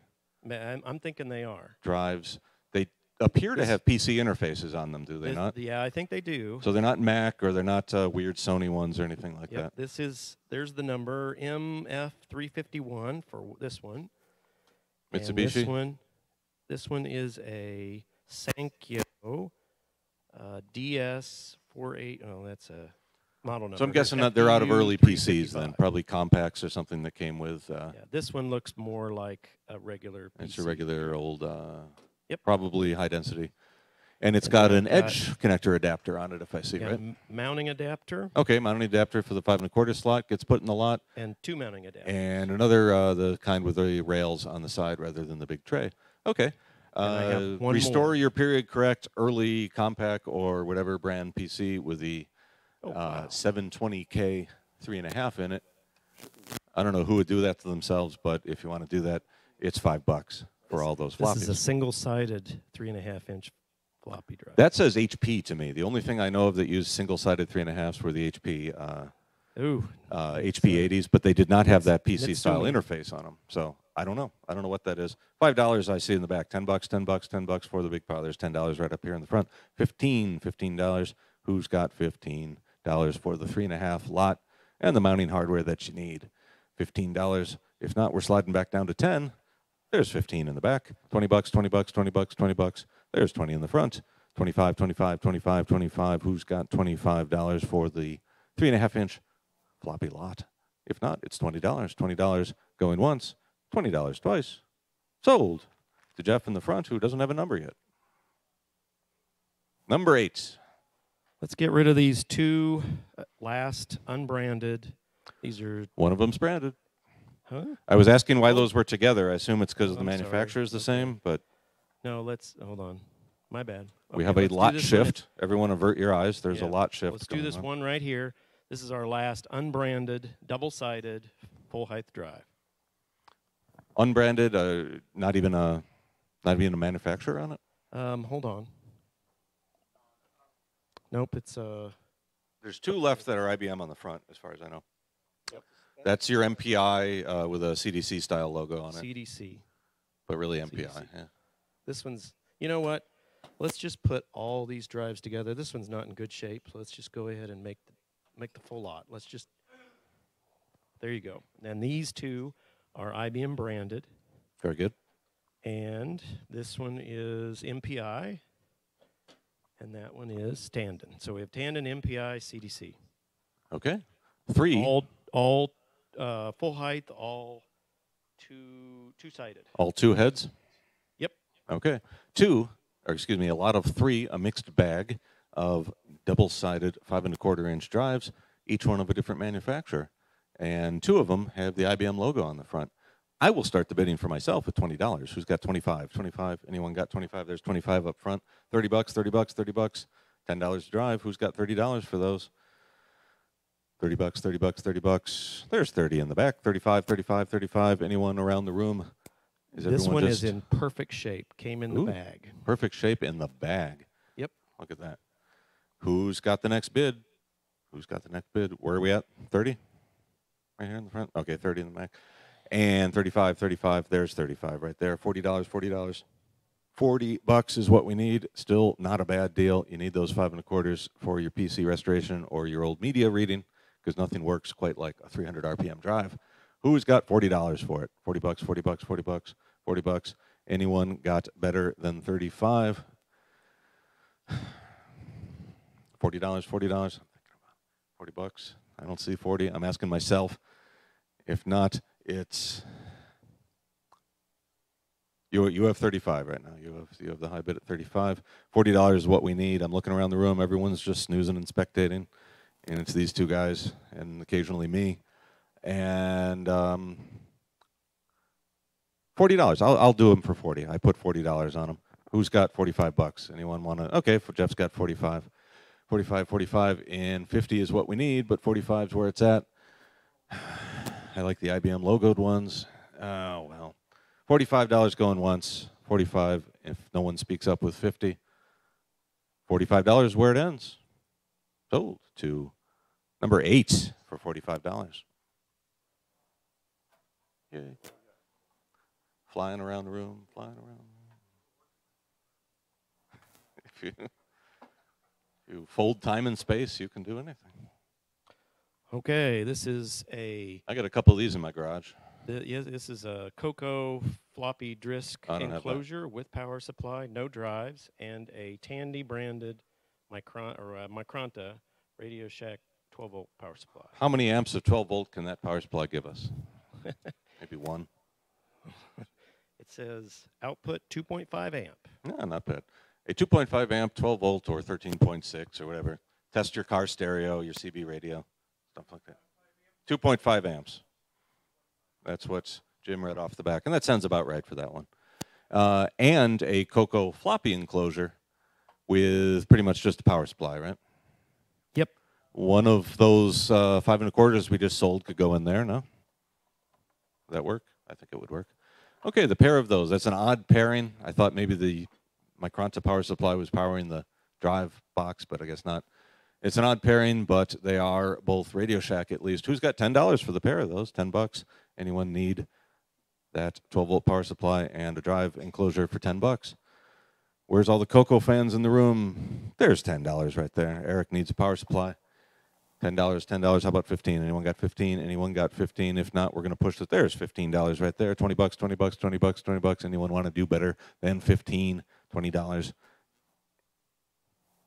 I'm thinking they are. drives. They appear to have PC interfaces on them, do they not? Yeah, I think they do. So they're not Mac or they're not weird Sony ones or anything like that. There's the number MF351 for this one. Mitsubishi. And this one is a Sankyo DS48. Oh, that's a model number. So I'm guessing that they're out of early PCs then, probably compacts or something that came with. Yeah, this one looks more like a regular PC. It's a regular old, Yep. probably high density. And it's got an edge connector adapter on it, if I see right. Mounting adapter. Okay, mounting adapter for the 5 1/4 slot gets put in the lot. And 2 mounting adapters. And another, the kind with the rails on the side rather than the big tray. Okay. I have one Restore more. your period correct early compact or whatever brand PC with the 720K 3.5 in it. I don't know who would do that to themselves, but if you want to do that, it's $5 for all those floppies. This is a single-sided 3.5-inch floppy drive. That says HP to me. The only thing I know of that used single-sided 3.5s were the HP HP 80s, but they did not have that PC-style interface on them. So I don't know. I don't know what that is. $5 I see in the back. $10, $10 for the big pile. There's $10 right up here in the front. $15. Who's got $15 for the 3.5 lot and the mounting hardware that you need? $15. If not, we're sliding back down to 10. There's 15 in the back. $20, $20. There's 20 in the front. 25. Who's got $25 for the 3.5-inch floppy lot? If not, it's $20. $20 going once, $20 twice. Sold to Jeff in the front, who doesn't have a number yet. Number 8. Let's get rid of these 2 last unbranded. These are... One of them's branded. Huh? I was asking why those were together. I assume it's because the I'm manufacturer is the same, but... No, hold on. My bad. We have a lot shift. Everyone avert your eyes. There's a lot shift. Let's do this one right here. This is our last unbranded, double-sided, full-height drive. Unbranded, not even a manufacturer on it? Hold on. Nope, it's There's 2 left that are IBM on the front, as far as I know. Yep. That's your MPI with a CDC style logo on it. CDC. But really MPI. CDC. Yeah. This one's. You know what? let's just put all these drives together. This one's not in good shape, so let's just go ahead and make the full lot. Let's just, there you go. And these two are IBM branded. Very good. And this one is MPI, and that one is Tandon. So we have Tandon, MPI, CDC. Okay. 3. All full height, all two-sided. All 2 heads? Yep. Okay. 2, or excuse me, a lot of 3, a mixed bag of double-sided 5 1/4 inch drives, each one of a different manufacturer. And 2 of them have the IBM logo on the front. I will start the bidding for myself at $20. Who's got 25? 25. Anyone got 25? There's 25 up front. $30, $30, $30. $10 a drive. Who's got $30 for those? $30, $30, $30. There's 30 in the back. 35, 35, 35. Anyone around the room? This one is in perfect shape. Came in the bag. Perfect shape in the bag. Yep. Look at that. Who's got the next bid? Who's got the next bid? Where are we at? 30? Right here in the front? Okay, 30 in the back. And 35, 35. There's 35 right there. $40, $40. $40 is what we need. Still not a bad deal. You need those 5 1/4 for your PC restoration or your old media reading, because nothing works quite like a 300 RPM drive. Who's got $40 for it? $40, $40, $40, $40. Anyone got better than 35? $40, $40. $40. I don't see 40. I'm asking myself. If not, it's you have 35 right now. You have the high bid at 35. $40 is what we need. I'm looking around the room. Everyone's just snoozing and spectating, and it's these 2 guys and occasionally me. And $40. I'll do them for 40. I put $40 on them. Who's got $45? Anyone want to? Okay, Jeff's got 45. 45, 45, and 50 is what we need, but 45 is where it's at. I like the IBM logoed ones. Oh, well. $45 going once. 45 if no one speaks up with 50. $45 is where it ends. Sold to number 8 for $45. Yay. Flying around the room, flying around. If you fold time and space, you can do anything. Okay, this is a... I got a couple of these in my garage. This is a CoCo floppy disk enclosure with power supply, no drives, and a Tandy branded Micronta Radio Shack 12-volt power supply. How many amps of 12-volt can that power supply give us? Maybe 1. It says output 2.5 amp. No, not bad. A 2.5 amp, 12-volt, or 13.6 or whatever. Test your car stereo, your CB radio, stuff like that. 2.5 amps. That's what Jim read off the back. And that sounds about right for that one. And a CoCo floppy enclosure with pretty much just a power supply, right? Yep. One of those 5 1/4 we just sold could go in there, no? Would that work? I think it would work. Okay, the pair of those. That's an odd pairing. I thought maybe the Micronta power supply was powering the drive box, but I guess not. It's an odd pairing, but they are both Radio Shack at least. Who's got $10 for the pair of those? $10. Anyone need that 12-volt power supply and a drive enclosure for $10? Where's all the CoCo fans in the room? There's $10 right there. Eric needs a power supply. $10, $10. How about 15? Anyone got 15? Anyone got 15? If not, we're going to push it. There's $15 right there. $20, $20, $20, $20. Anyone want to do better than 15? $20. $20,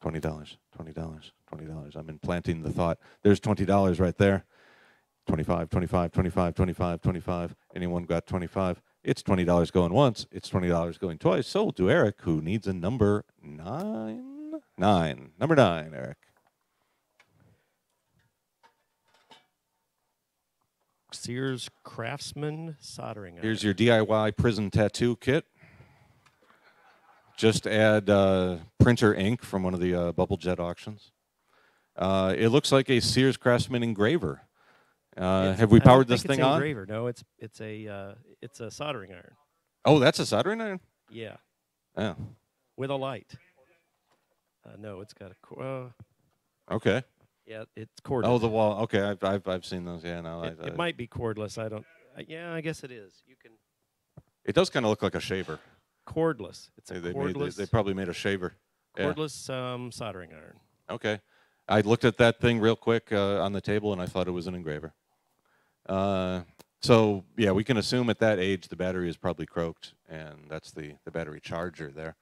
$20, $20. I'm implanting the thought. There's $20 right there. 25, 25, 25, 25, 25. Anyone got 25? It's $20 going once. It's $20 going twice. Sold to Eric, who needs a number 9. 9. Number 9, Eric. Sears Craftsman soldering iron. Here's your DIY prison tattoo kit. Just add printer ink from one of the bubble jet auctions. It looks like a Sears Craftsman engraver. Have we powered this thing on? Engraver. No, it's a soldering iron. Oh, that's a soldering iron? Yeah. Yeah. With a light. No, it's got a. Okay. Yeah, it's cordless. Oh, the wall. Okay, I've seen those. Yeah, no. It might be cordless. I don't. Yeah, I guess it is. You can. It does kind of look like a shaver. cordless. It's a cordless. They probably made a shaver. Cordless soldering iron. Okay. I looked at that thing real quick on the table, and I thought it was an engraver. So, yeah, we can assume at that age the battery is probably croaked, and that's the battery charger there.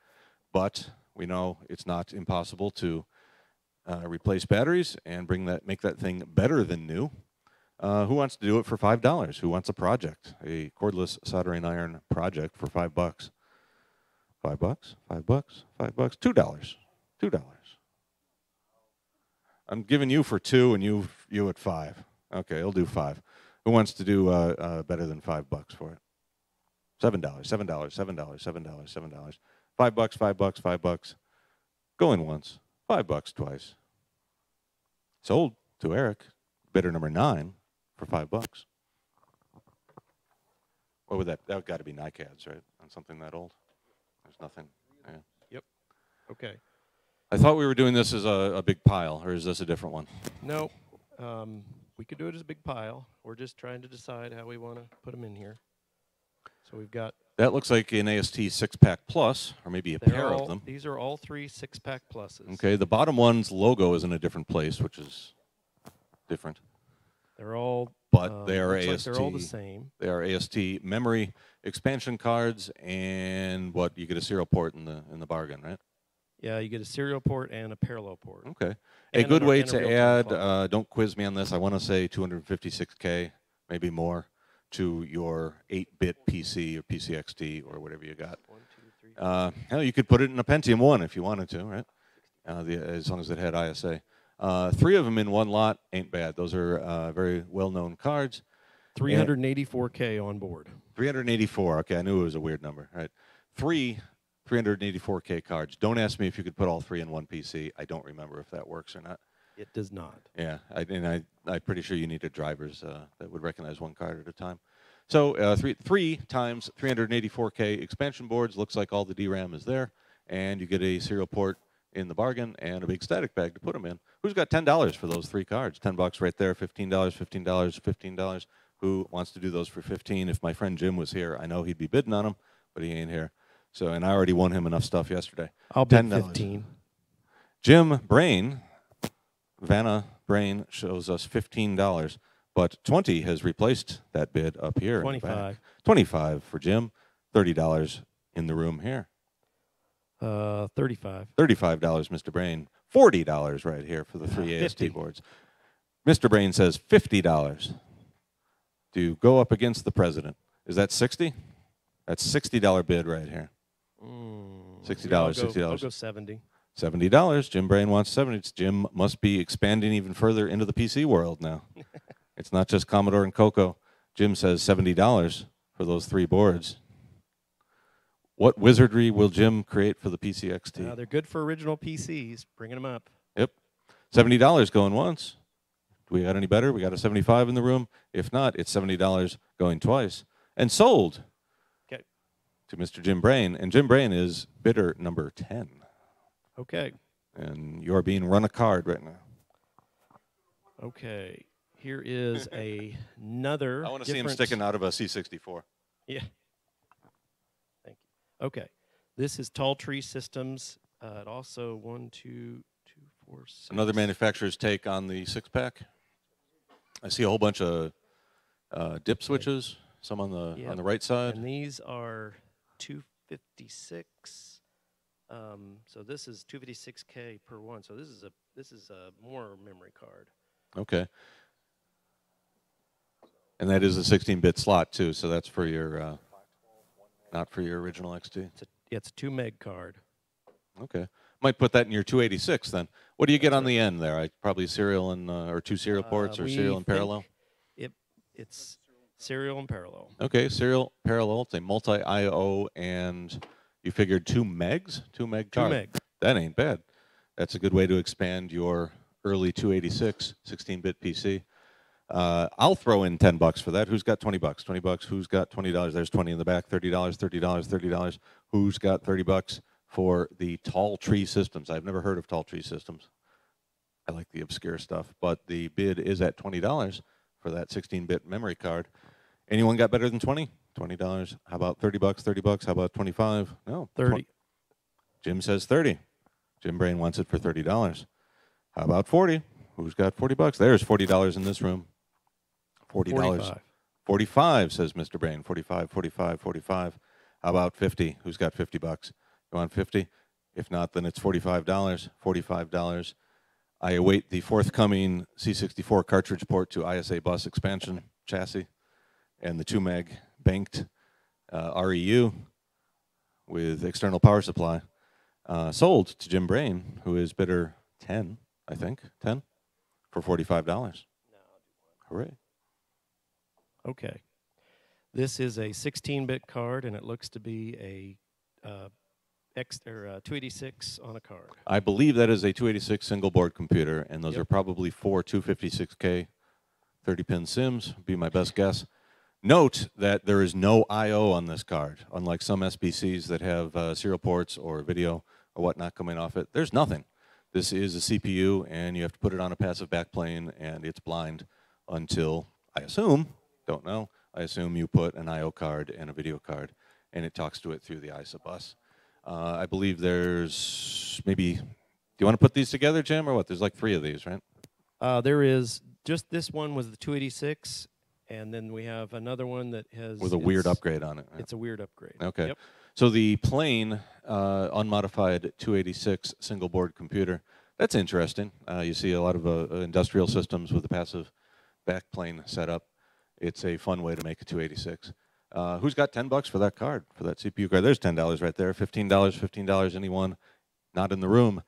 But we know it's not impossible to replace batteries and make that thing better than new. Who wants to do it for $5? Who wants a project? A cordless soldering iron project for $5. $5? $5? $5? $2. $2. I'm giving you for 2 and you at 5. Okay, I'll do 5. Who wants to do better than $5 for it? $7, $7, $7, $7, $7, $7. $5, $5, $5. Going once. $5 twice. Sold to Eric. Bidder number 9 for $5. What would that would got to be NICADs, right? On something that old. There's nothing. Yeah. Yep. Okay. I thought we were doing this as a big pile, or is this a different one? No. We could do it as a big pile. We're just trying to decide how we want to put them in here. So we've got... That looks like an AST 6-pack plus, or maybe a pair of them. These are all 3 6-pack pluses. Okay, the bottom one's logo is in a different place, which is different. They're all... But they are AST. Like they're all the same. They are AST memory expansion cards, and what, you get a serial port in the bargain, right? Yeah, you get a serial port and a parallel port. Okay. A good way to add, don't quiz me on this, I want to say 256K, maybe more, to your 8-bit PC or PCXT or whatever you got. 1, 2, 3, 4. Hell, you could put it in a Pentium 1 if you wanted to, right? As long as it had ISA. 3 of them in one lot ain't bad. Those are very well-known cards. 384K on board. 384. Okay, I knew it was a weird number. Right. 384K cards. Don't ask me if you could put all 3 in one PC. I don't remember if that works or not. It does not. Yeah, I'm pretty sure you needed drivers that would recognize one card at a time. So 3 times 384K expansion boards. Looks like all the DRAM is there, and you get a serial port in the bargain and a big static bag to put them in. Who's got $10 for those 3 cards? $10 right there. $15, $15, $15. Who wants to do those for $15? If my friend Jim was here, I know he'd be bidding on them, but he ain't here. So, and I already won him enough stuff yesterday. I'll bid $15. Jim Brain, Vanna Brain shows us $15, but 20 has replaced that bid up here. 25. 25 for Jim. $30 in the room here. 35. $35, Mr. Brain. $40 right here for the 3 AST boards. Mr. Brain says $50 to go up against the president. Is that 60? That's $60 bid right here. $60, $60. I'll go 70. $70. Jim Brain wants 70. Jim must be expanding even further into the PC world now. It's not just Commodore and CoCo. Jim says $70 for those 3 boards. What wizardry will Jim create for the PCXT? They're good for original PCs. Bringing them up. Yep. $70 going once. Do we got any better? We got a 75 in the room. If not, it's $70 going twice. And sold. Okay. To Mr. Jim Brain. And Jim Brain is bidder number 10. Okay. And you're being run a card right now. Okay. Here is another. I want to see him sticking out of a C64. Yeah. Thank you. Okay. This is Tall Tree Systems. It also 1, 2, 2, 4, 6. Another manufacturer's take on the 6-pack. I see a whole bunch of dip switches. Some on the right side. And these are 256. So this is 256K per one. So this is a more memory card. Okay. And that is a 16-bit slot too. So that's for your not for your original XT. It's a 2 meg card. Okay. Might put that in your 286 then. What do you get on the end there? Probably serial and or 2 serial ports or serial and parallel. It's serial and parallel. Okay, serial parallel. It's a multi-IO, and you figured 2 megs? 2 meg card. 2 meg. That ain't bad. That's a good way to expand your early 286 16-bit PC. I'll throw in $10 for that. Who's got $20? $20. Who's got $20? There's 20 in the back. $30, $30, $30. Who's got $30 for the Tall Tree Systems? I've never heard of Tall Tree Systems. I like the obscure stuff, but the bid is at $20 for that 16-bit memory card. Anyone got better than 20? $20. How about $30? $30. How about 25? No. 30. Jim says 30. Jim Brain wants it for $30. How about 40? Who's got $40? There's $40 in this room. $40. 45. 45, says Mr. Brain. 45, 45, 45. How about 50? Who's got $50? You want 50? If not, then it's $45. $45. I await the forthcoming C64 cartridge port to ISA bus expansion chassis and the 2 meg banked REU with external power supply. Sold to Jim Brain, who is bidder 10, I think, 10, for $45. Hooray. Okay. This is a 16-bit card, and it looks to be a 286 on a card. I believe that is a 286 single board computer, and those are probably 4 256K 30-pin SIMs, would be my best guess. Note that there is no I/O on this card, unlike some SBCs that have serial ports or video or whatnot coming off it. There's nothing. This is a CPU, and you have to put it on a passive backplane, and it's blind until, I assume, don't know, I assume you put an I/O card and a video card, and it talks to it through the ISA bus. I believe there's maybe, do you want to put these together, Jim, or what? There's like 3 of these, right? There is, just this one was the 286, and then we have another one that has... With a weird upgrade on it. Right? It's a weird upgrade. Okay. Yep. So the plain, unmodified 286 single board computer, that's interesting. You see a lot of industrial systems with a passive backplane setup. It's a fun way to make a 286. Who's got $10 for that card, for that CPU card? There's $10 right there. $15, $15. Anyone not in the room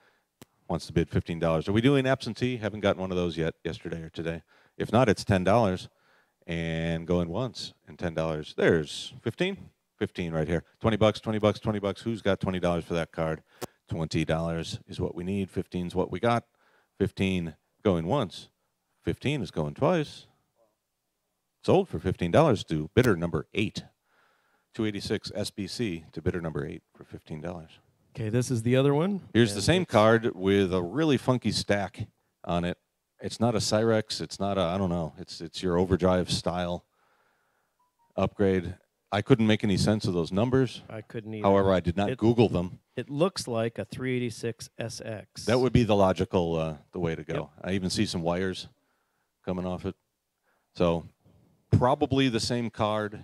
wants to bid $15. Are we doing absentee? Haven't gotten one of those yet, yesterday or today. If not, it's $10. And going once and $10. There's 15. 15 right here. $20, $20, $20. Who's got $20 for that card? $20 is what we need. 15 is what we got. 15 going once. 15 is going twice. Sold for $15 to bidder number 8. 286 SBC to bidder number 8 for $15. Okay, this is the other one. Here's the same card with a really funky stack on it. It's not a Cyrex. It's not a, I don't know. It's your overdrive style upgrade. I couldn't make any sense of those numbers. I couldn't either. However, I did not Google them. It looks like a 386 SX. That would be the logical the way to go. Yep. I even see some wires coming off it. So probably the same card.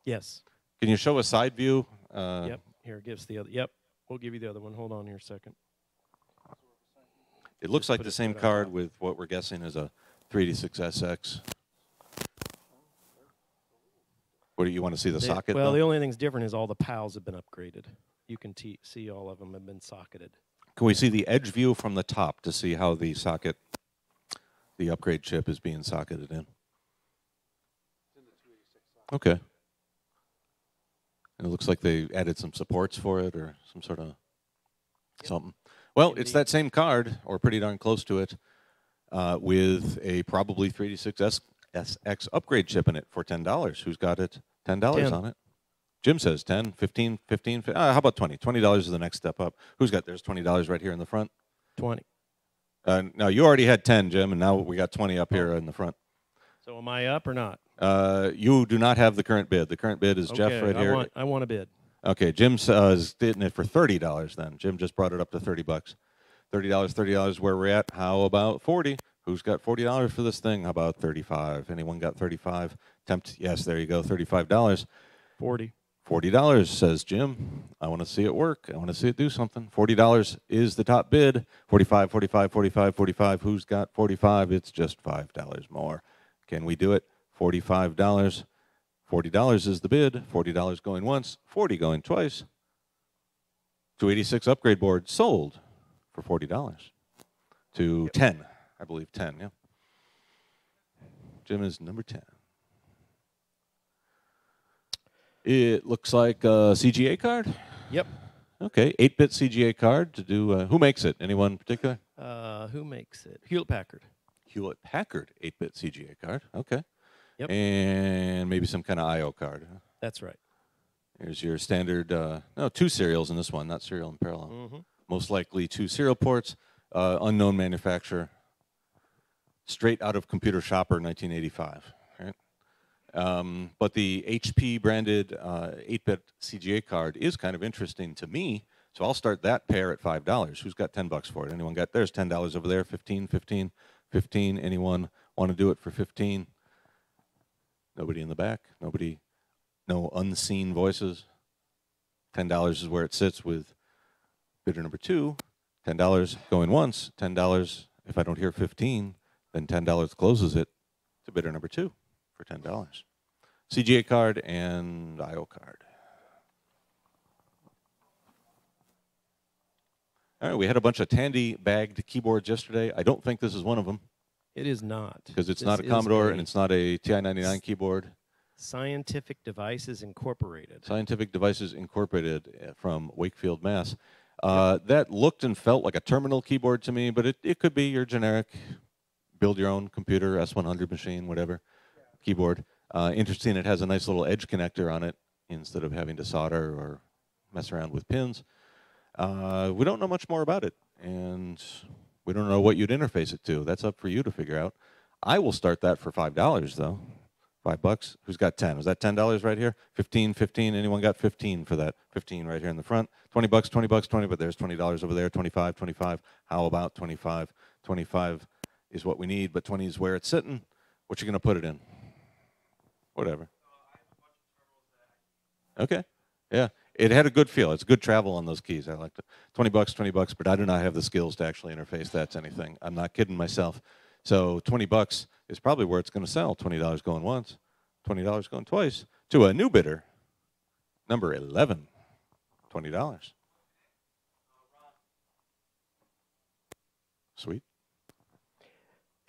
Yes. Can you show a side view? Yep. Here, gives the other. Yep. We'll give you the other one. Hold on here a second. It looks like the same card with what we're guessing is a 386 SX. What do you want to see the socket? Well, though? the only thing's different is all the PALs have been upgraded. You can see all of them have been socketed. Can we see the edge view from the top to see how the socket, the upgrade chip is being socketed in? Okay. And it looks like they added some supports for it or some sort of something. Well, it's that same card, or pretty darn close to it, with a probably 386 SX upgrade chip in it for $10. Who's got it? $10 on it. Jim says 10, 15, 15. How about 20? $20 is the next step up. Who's got theirs? $20 right here in the front. 20. No, you already had 10, Jim, and now we got 20 up here in the front. So am I up or not? You do not have the current bid. The current bid is Jeff right here. I want a bid. Okay, Jim's is getting it for $30 then. Jim just brought it up to $30. $30, $30 where we're at. How about 40? Who's got $40 for this thing? How about 35? Anyone got 35? Yes, there you go, $35. 40. $40, says Jim. I want to see it work. I want to see it do something. $40 is the top bid. 45, 45, 45, 45. Who's got 45? It's just $5 more. Can we do it? $45. $40 is the bid. $40 going once. 40 going twice. 286 upgrade board sold for $40 to 10. I believe 10, yeah. Jim is number 10. It looks like a CGA card? Yep. Okay, 8-bit CGA card to do, who makes it? Anyone in particular? Who makes it? Hewlett-Packard. Hewlett-Packard 8-bit CGA card, okay. Yep. And maybe some kind of I/O card. Huh? That's right. Here's your standard, no, 2 serials in this one, not serial in parallel. Mm-hmm. Most likely 2 serial ports, unknown manufacturer, straight out of Computer Shopper 1985, right? But the HP branded 8-bit CGA card is kind of interesting to me. So I'll start that pair at $5. Who's got $10 for it? Anyone got? There's $10 over there. 15, 15, 15. Anyone want to do it for 15? Nobody in the back. Nobody. No unseen voices. $10 is where it sits with bidder number 2. $10 going once. $10. If I don't hear 15, then $10 closes it to bidder number 2 for $10. CGA card and IO card. All right, we had a bunch of Tandy bagged keyboards yesterday. I don't think this is one of them. It is not. Because it's not a Commodore and it's not a TI-99 keyboard. Scientific Devices Incorporated. Scientific Devices Incorporated from Wakefield, Mass. That looked and felt like a terminal keyboard to me, but it could be your generic, build your own computer, S100 machine, whatever, keyboard. Interesting, it has a nice little edge connector on it instead of having to solder or mess around with pins. We don't know much more about it, and we don't know what you'd interface it to. That's up for you to figure out. I will start that for $5, though. $5. Who's got 10? Was that $10 right here? 15, 15. Anyone got 15 for that? 15 right here in the front. $20, $20, 20. But there's $20 over there. 25, 25. How about 25? 25 is what we need, but 20 is where it's sitting. What you gonna put it in? Whatever. Okay. Yeah. It had a good feel. It's good travel on those keys. I liked it. $20, $20, but I do not have the skills to actually interface that to anything. I'm not kidding myself. So $20 is probably where it's going to sell. $20 going once, $20 going twice to a new bidder, number 11, $20. Sweet.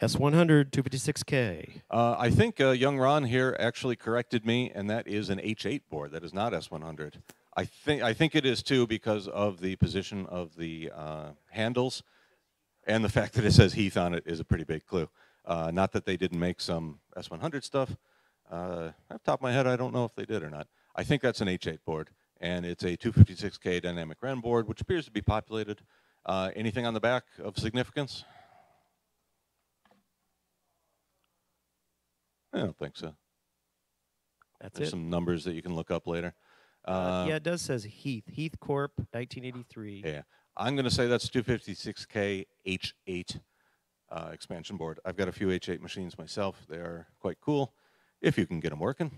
S100 256K. I think young Ron here actually corrected me, and that is an H8 board. That is not S100. I think it is too because of the position of the handles, and the fact that it says Heath on it is a pretty big clue. Not that they didn't make some S100 stuff. Off the top of my head, I don't know if they did or not. I think that's an H8 board, and it's a 256K dynamic RAM board, which appears to be populated. Anything on the back of significance? I don't think so. There's some numbers that you can look up later. Yeah, it does says Heath. Heath Corp, 1983. Yeah. I'm going to say that's 256K H8 expansion board. I've got a few H8 machines myself. They are quite cool if you can get them working.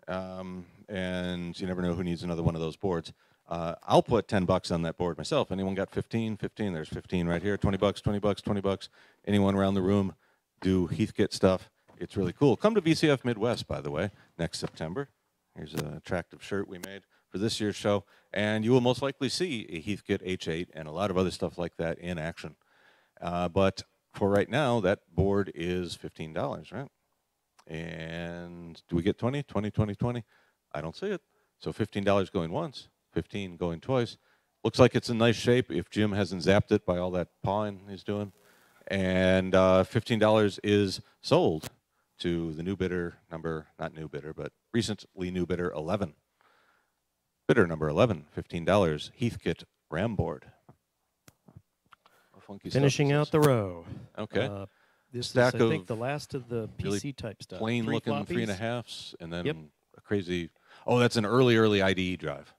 And you never know who needs another one of those boards. I'll put $10 on that board myself. Anyone got 15? 15. There's 15 right here. $20, $20, $20. Anyone around the room do Heathkit stuff? It's really cool. Come to VCF Midwest, by the way, next September. Here's an attractive shirt we made for this year's show. And you will most likely see a Heathkit H8 and a lot of other stuff like that in action. But for right now, that board is $15, right? And do we get 20? 20, 20, 20? I don't see it. So $15 going once, 15 going twice. Looks like it's in nice shape if Jim hasn't zapped it by all that pawing he's doing. And $15 is sold to the new bidder number, not new bidder, but recently new bidder 11. Bidder number 11, $15, Heathkit RAM board. Finishing out the row. Okay. This Stack is, I think, the last of the really PC type stuff. Plain looking floppies. 3.5s, and then a crazy, oh, that's an early IDE drive.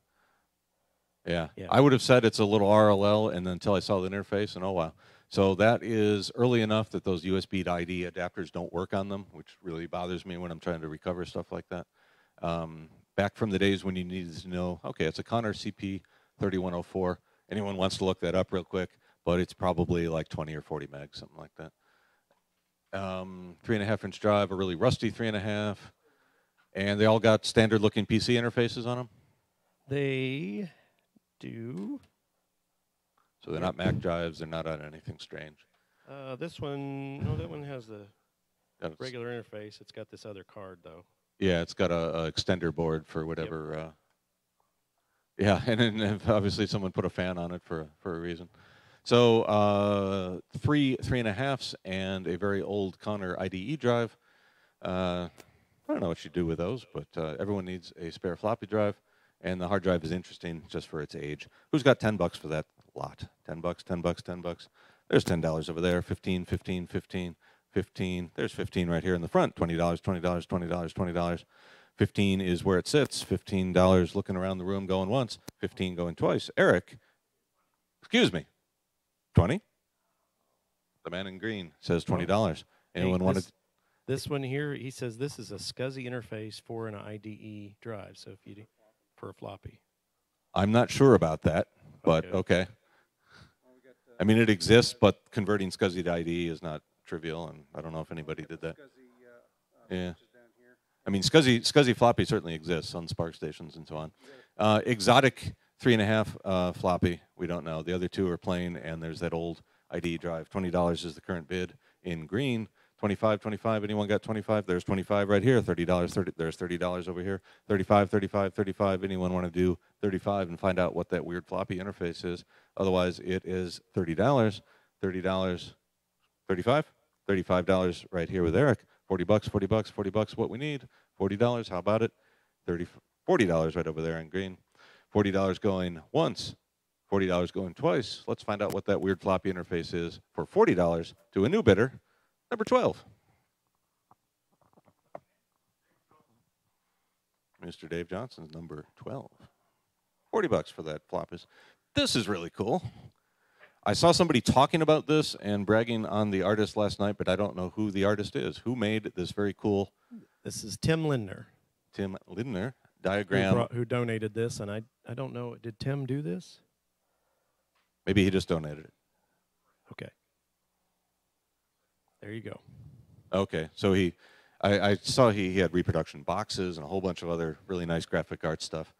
Yeah. I would have said it's a little RLL, and then until I saw the interface, and oh, wow. So that is early enough that those USB to ID adapters don't work on them, which really bothers me when I'm trying to recover stuff like that. Back from the days when you needed to know, okay, it's a Connor CP3104. Anyone wants to look that up real quick, but it's probably like 20 or 40 megs, something like that. 3.5-inch drive, a really rusty 3.5, and they all got standard looking PC interfaces on them? They do. So they're not Mac drives, they're not on anything strange. This one, no, that one has the regular interface. It's got this other card, though. Yeah, it's got a extender board for whatever. Yeah, and then obviously someone put a fan on it for a reason. So 3.5s and a very old Connor IDE drive. I don't know what you do with those, but everyone needs a spare floppy drive, and the hard drive is interesting just for its age. Who's got $10 for that lot? $10, $10, $10. There's $10 over there. 15, 15, 15, 15. There's 15 right here in the front. $20, $20, $20, $20. 15 is where it sits. $15 looking around the room going once. 15 going twice. Eric, excuse me, 20? The man in green says $20. Anyone want to? This one here, he says this is a SCSI interface for an IDE drive. So if you for a floppy. I'm not sure about that, but okay. I mean, it exists, but converting SCSI to IDE is not trivial, and I don't know if anybody did that. Yeah. I mean, SCSI floppy certainly exists on Spark stations and so on. Exotic 3.5 floppy, we don't know. The other two are plain, and there's that old IDE drive. $20 is the current bid in green. 25, 25. Anyone got 25? There's 25 right here. $30. There's $30 over here. 35, 35, 35. Anyone want to do 35 and find out what that weird floppy interface is? Otherwise, it is $30. $30. 35. $35 right here with Eric. 40 bucks, 40 bucks, 40 bucks. What we need. $40. How about it? $40 right over there in green. $40 going once. $40 going twice. Let's find out what that weird floppy interface is for $40 to a new bidder. Number 12. Mr. Dave Johnson's number 12. 40 bucks for that floppy. This is really cool. I saw somebody talking about this and bragging on the artist last night, but I don't know who the artist is. Who made this very cool? This is Tim Lindner. Tim Lindner diagram. Who donated this, and I don't know. Did Tim do this? Maybe he just donated it. Okay. There you go. Okay, so I saw he had reproduction boxes and a whole bunch of other really nice graphic art stuff.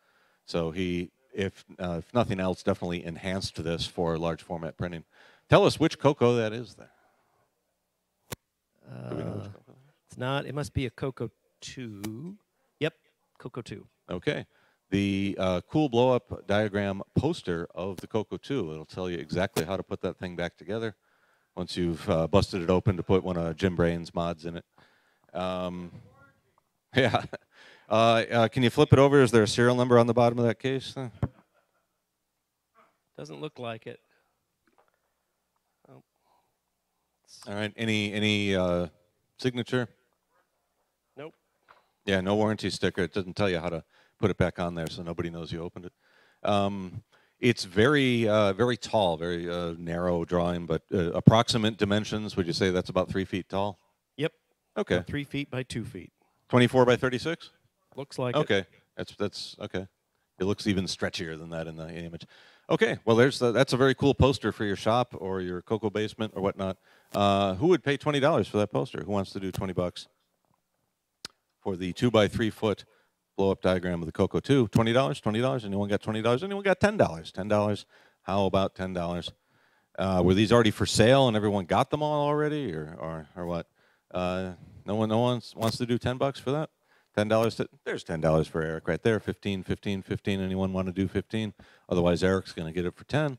So he, if nothing else, definitely enhanced this for large format printing. Tell us which CoCo that is there. Do we know which CoCo? It's not. It must be a CoCo 2. Yep, CoCo 2. Okay. The cool blow-up diagram poster of the CoCo 2. It'll tell you exactly how to put that thing back together once you've busted it open to put one of Jim Brain's mods in it. Yeah. Can you flip it over? Is there a serial number on the bottom of that case? Doesn't look like it. Oh. All right. Any signature? Nope. Yeah, no warranty sticker. It doesn't tell you how to put it back on there, so nobody knows you opened it. It's very, very tall, very narrow drawing, but approximate dimensions, would you say that's about 3 feet tall? Yep. Okay. About 3 feet by 2 feet. 24 by 36? Looks like okay. it. That's okay. It looks even stretchier than that in the image. Okay, well, that's a very cool poster for your shop or your CoCo basement or whatnot. Who would pay $20 for that poster? Who wants to do 20 bucks for the 2 by 3 foot blow-up diagram of the CoCo 2? $20? $20? Anyone got $20? Anyone got $10? $10? How about $10? Were these already for sale and everyone got them all already, or what? No one wants to do 10 bucks for that? $10. There's $10 for Eric right there. 15, 15, 15. Anyone want to do 15? Otherwise, Eric's going to get it for 10.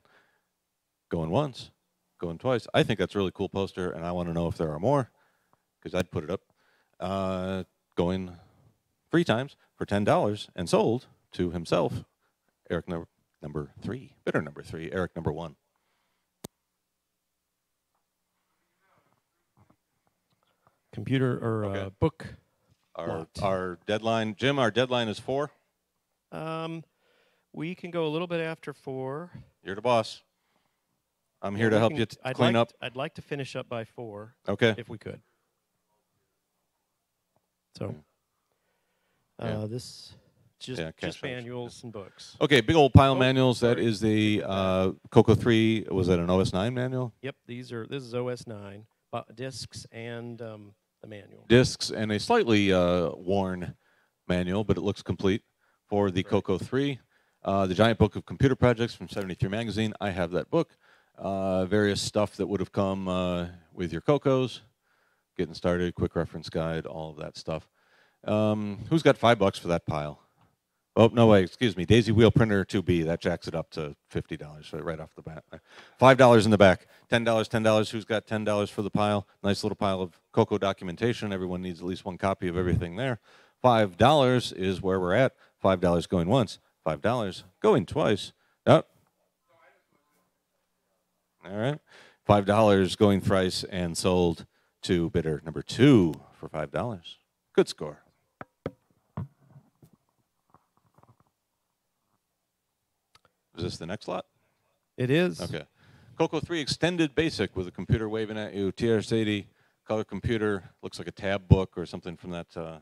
Going once, going twice. I think that's a really cool poster, and I want to know if there are more, because I'd put it up. Going 3 times for $10 and sold to himself. Eric number 3. Bidder number 3. Eric number 1. Computer or book. Our deadline, Jim. Our deadline is 4. We can go a little bit after 4. You're the boss. I'm here to help you clean up. I'd like to finish up by 4. Okay. If we could. So. This just manuals and books. Okay, big old pile of manuals. That is the CoCo 3. Was that an OS 9 manual? Yep, this is OS 9 discs and the manual. Discs and a slightly worn manual, but it looks complete for the CoCo 3. The Giant Book of Computer Projects from 73 Magazine. I have that book. Various stuff that would have come with your CoCos. Getting started, quick reference guide, all of that stuff. Who's got $5 for that pile? Oh, no way, excuse me. Daisy Wheel Printer 2B, that jacks it up to $50 right off the bat. $5 in the back. $10, $10. Who's got $10 for the pile? Nice little pile of CoCo documentation. Everyone needs at least 1 copy of everything there. $5 is where we're at. $5 going once. $5 going twice. Oh. All right. $5 going thrice and sold to bidder number 2 for $5. Good score. Is this the next lot? It is. Okay. CoCo 3 Extended Basic with a computer waving at you. TRS-80, color computer. Looks like a tab book or something from that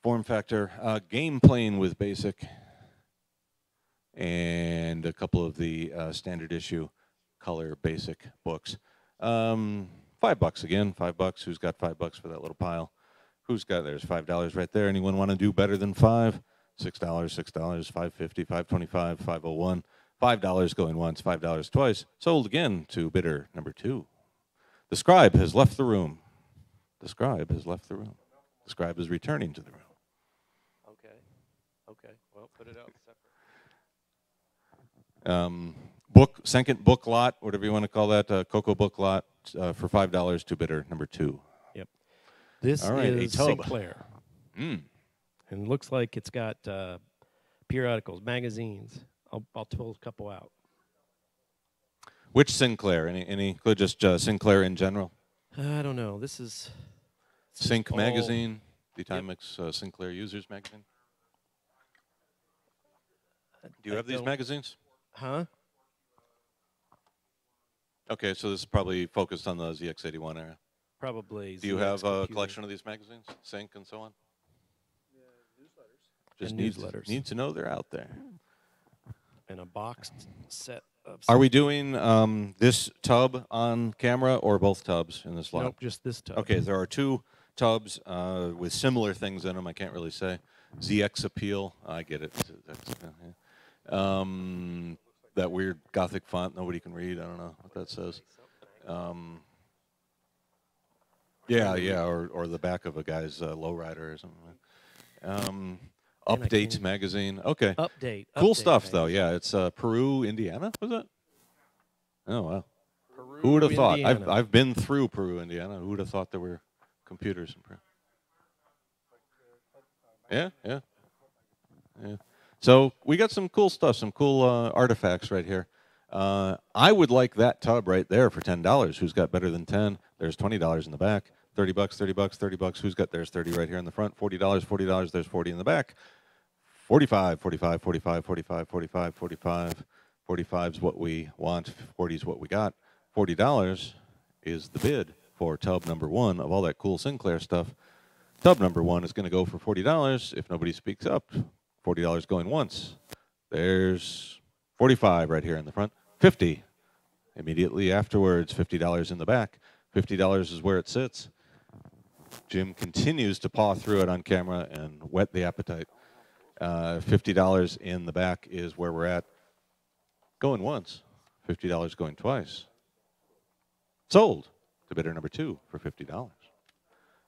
form factor. Game playing with Basic. And a couple of the standard issue color Basic books. $5 again. $5. Who's got $5 for that little pile? Who's got, there's $5 right there. Anyone want to do better than 5? $6, $6, $5.50, $5.25, $5.01. $5 going once, $5 twice. Sold again to bidder number 2. The scribe has left the room. The scribe has left the room. The scribe is returning to the room. Okay. Okay. Well, put it out separate. Second book lot, whatever you want to call that, CoCo book lot for $5 to bidder number 2. Yep. This is Sinclair. And it looks like it's got periodicals, magazines. I'll pull a couple out. Which Sinclair? Any? Just Sinclair in general? I don't know. This is Sync magazine, the Timex Sinclair Users magazine. Do you have these magazines? Huh? Okay, so this is probably focused on the ZX81 era. Probably. Do you have a collection of these magazines, Sync and so on? Just newsletters. Need to know they're out there. And a boxed set of. Are we doing this tub on camera or both tubs in this lot? Nope, just this tub. Okay, there are 2 tubs with similar things in them. I can't really say. ZX Appeal. I get it. That weird Gothic font nobody can read. I don't know what that says. Yeah, or the back of a guy's lowrider or something. Update magazine. Okay. Update. Cool stuff, though. Yeah, it's Peru, Indiana, was it? Oh, wow. Peru, who would have thought? Indiana. I've been through Peru, Indiana. Who would have thought there were computers in Peru? Yeah. So we got some cool stuff, some cool artifacts right here. I would like that tub right there for $10. Who's got better than 10? There's $20 in the back. $30, $30, $30. Who's got? There's 30 right here in the front. $40, $40. There's 40 in the back. 45, 45, 45, 45, 45, 45. 45 is what we want. 40 is what we got. $40 is the bid for tub number 1 of all that cool Sinclair stuff. Tub number 1 is going to go for $40 if nobody speaks up. $40 going once. There's 45 right here in the front. 50 immediately afterwards. $50 in the back. $50 is where it sits. Jim continues to paw through it on camera and whet the appetite. $50 in the back is where we're at. Going once. $50 going twice. Sold to bidder number 2 for $50.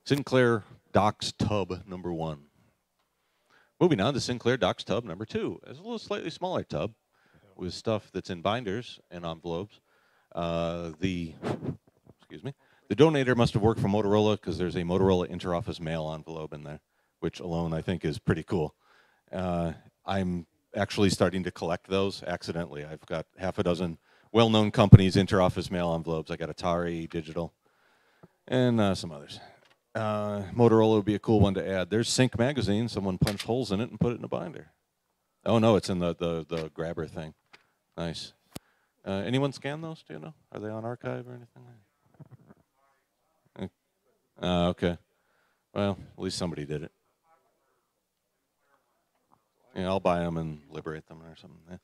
Sinclair Docks Tub number 1. Moving on to Sinclair Docks Tub number 2. It's a little slightly smaller tub with stuff that's in binders and envelopes. The donator must have worked for Motorola because there's a Motorola interoffice mail envelope in there, which alone I think is pretty cool. I'm actually starting to collect those accidentally. I've got half a dozen well-known companies' interoffice mail envelopes. I got Atari, Digital, and some others. Motorola would be a cool one to add. There's Sync magazine. Someone punched holes in it and put it in a binder. Oh, no, it's in the grabber thing. Nice. Anyone scan those? Do you know? Are they on archive or anything? Okay. Well, at least somebody did it. Yeah, I'll buy them and liberate them or something.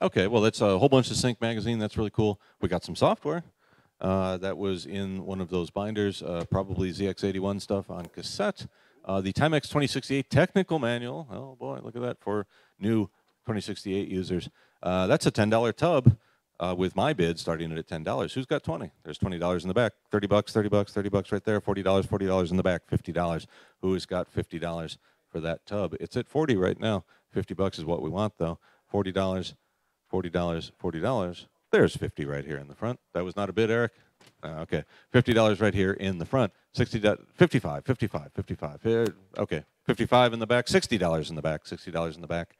Okay, well, that's a whole bunch of Sync magazine. That's really cool. We got some software. That was in one of those binders, probably ZX81 stuff on cassette. The Timex 2068 technical manual. Oh, boy, look at that for new 2068 users. That's a $10 tub. With my bid starting at $10. Who's got 20? There's $20 in the back. $30, $30, $30 right there. $40, $40 in the back. $50. Who has got $50 for that tub? It's at 40 right now. $50 is what we want though. $40, $40, $40. There's 50 right here in the front. That was not a bid, Eric. Okay, $50 right here in the front. 55, 55, 55. Okay, 55 in the back. $60 in the back. $60 in the back.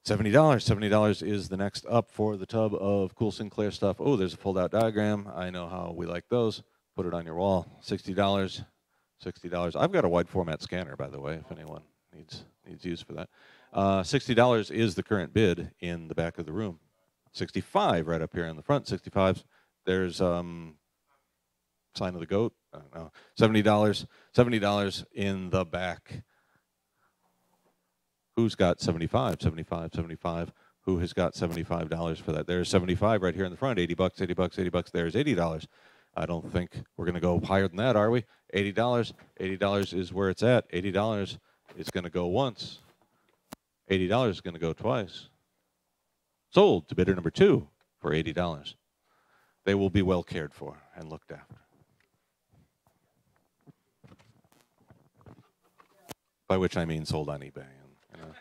$70. $70 is the next up for the tub of cool Sinclair stuff. Oh, there's a fold-out diagram. I know how we like those. Put it on your wall. $60. $60. I've got a wide format scanner, by the way, if anyone needs use for that. $60 is the current bid in the back of the room. 65 right up here in the front. 65. There's sign of the goat. I don't know. $70. $70 in the back. Who's got 75? 75. 75. Who has got $75 for that? There's 75 right here in the front. 80 bucks. 80 bucks. 80 bucks. There's $80. I don't think we're going to go higher than that, are we? $80. $80 is where it's at. $80 is going to go once. $80 is going to go twice. Sold to bidder number 2 for $80. They will be well cared for and looked after. By which I mean sold on eBay, and,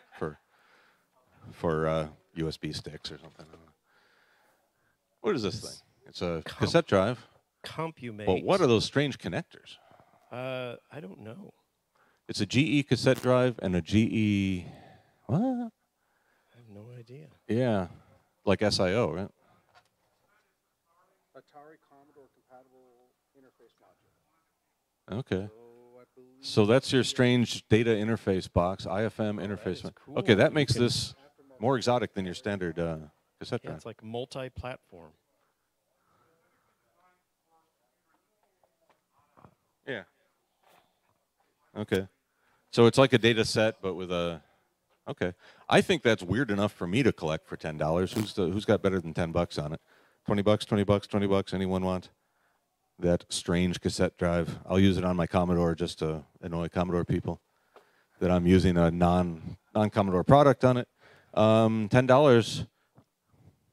for USB sticks or something. What is this thing? It's a cassette drive. CompUmate. But what are those strange connectors? I don't know. It's a GE cassette drive and a GE. What? I have no idea. Yeah, like SIO, right? Atari Commodore compatible interface module. Okay. So that's your strange data interface box, IFM interface. Cool. Okay, that makes this more exotic than your standard cassette drive. It's like multi-platform. Yeah. Okay. So it's like a data set, but with a. Okay. I think that's weird enough for me to collect for $10. Who's got better than $10 on it? 20 bucks, 20 bucks, 20 bucks. Anyone want that strange cassette drive? I'll use it on my Commodore just to annoy Commodore people that I'm using a non-Commodore product on it. $10.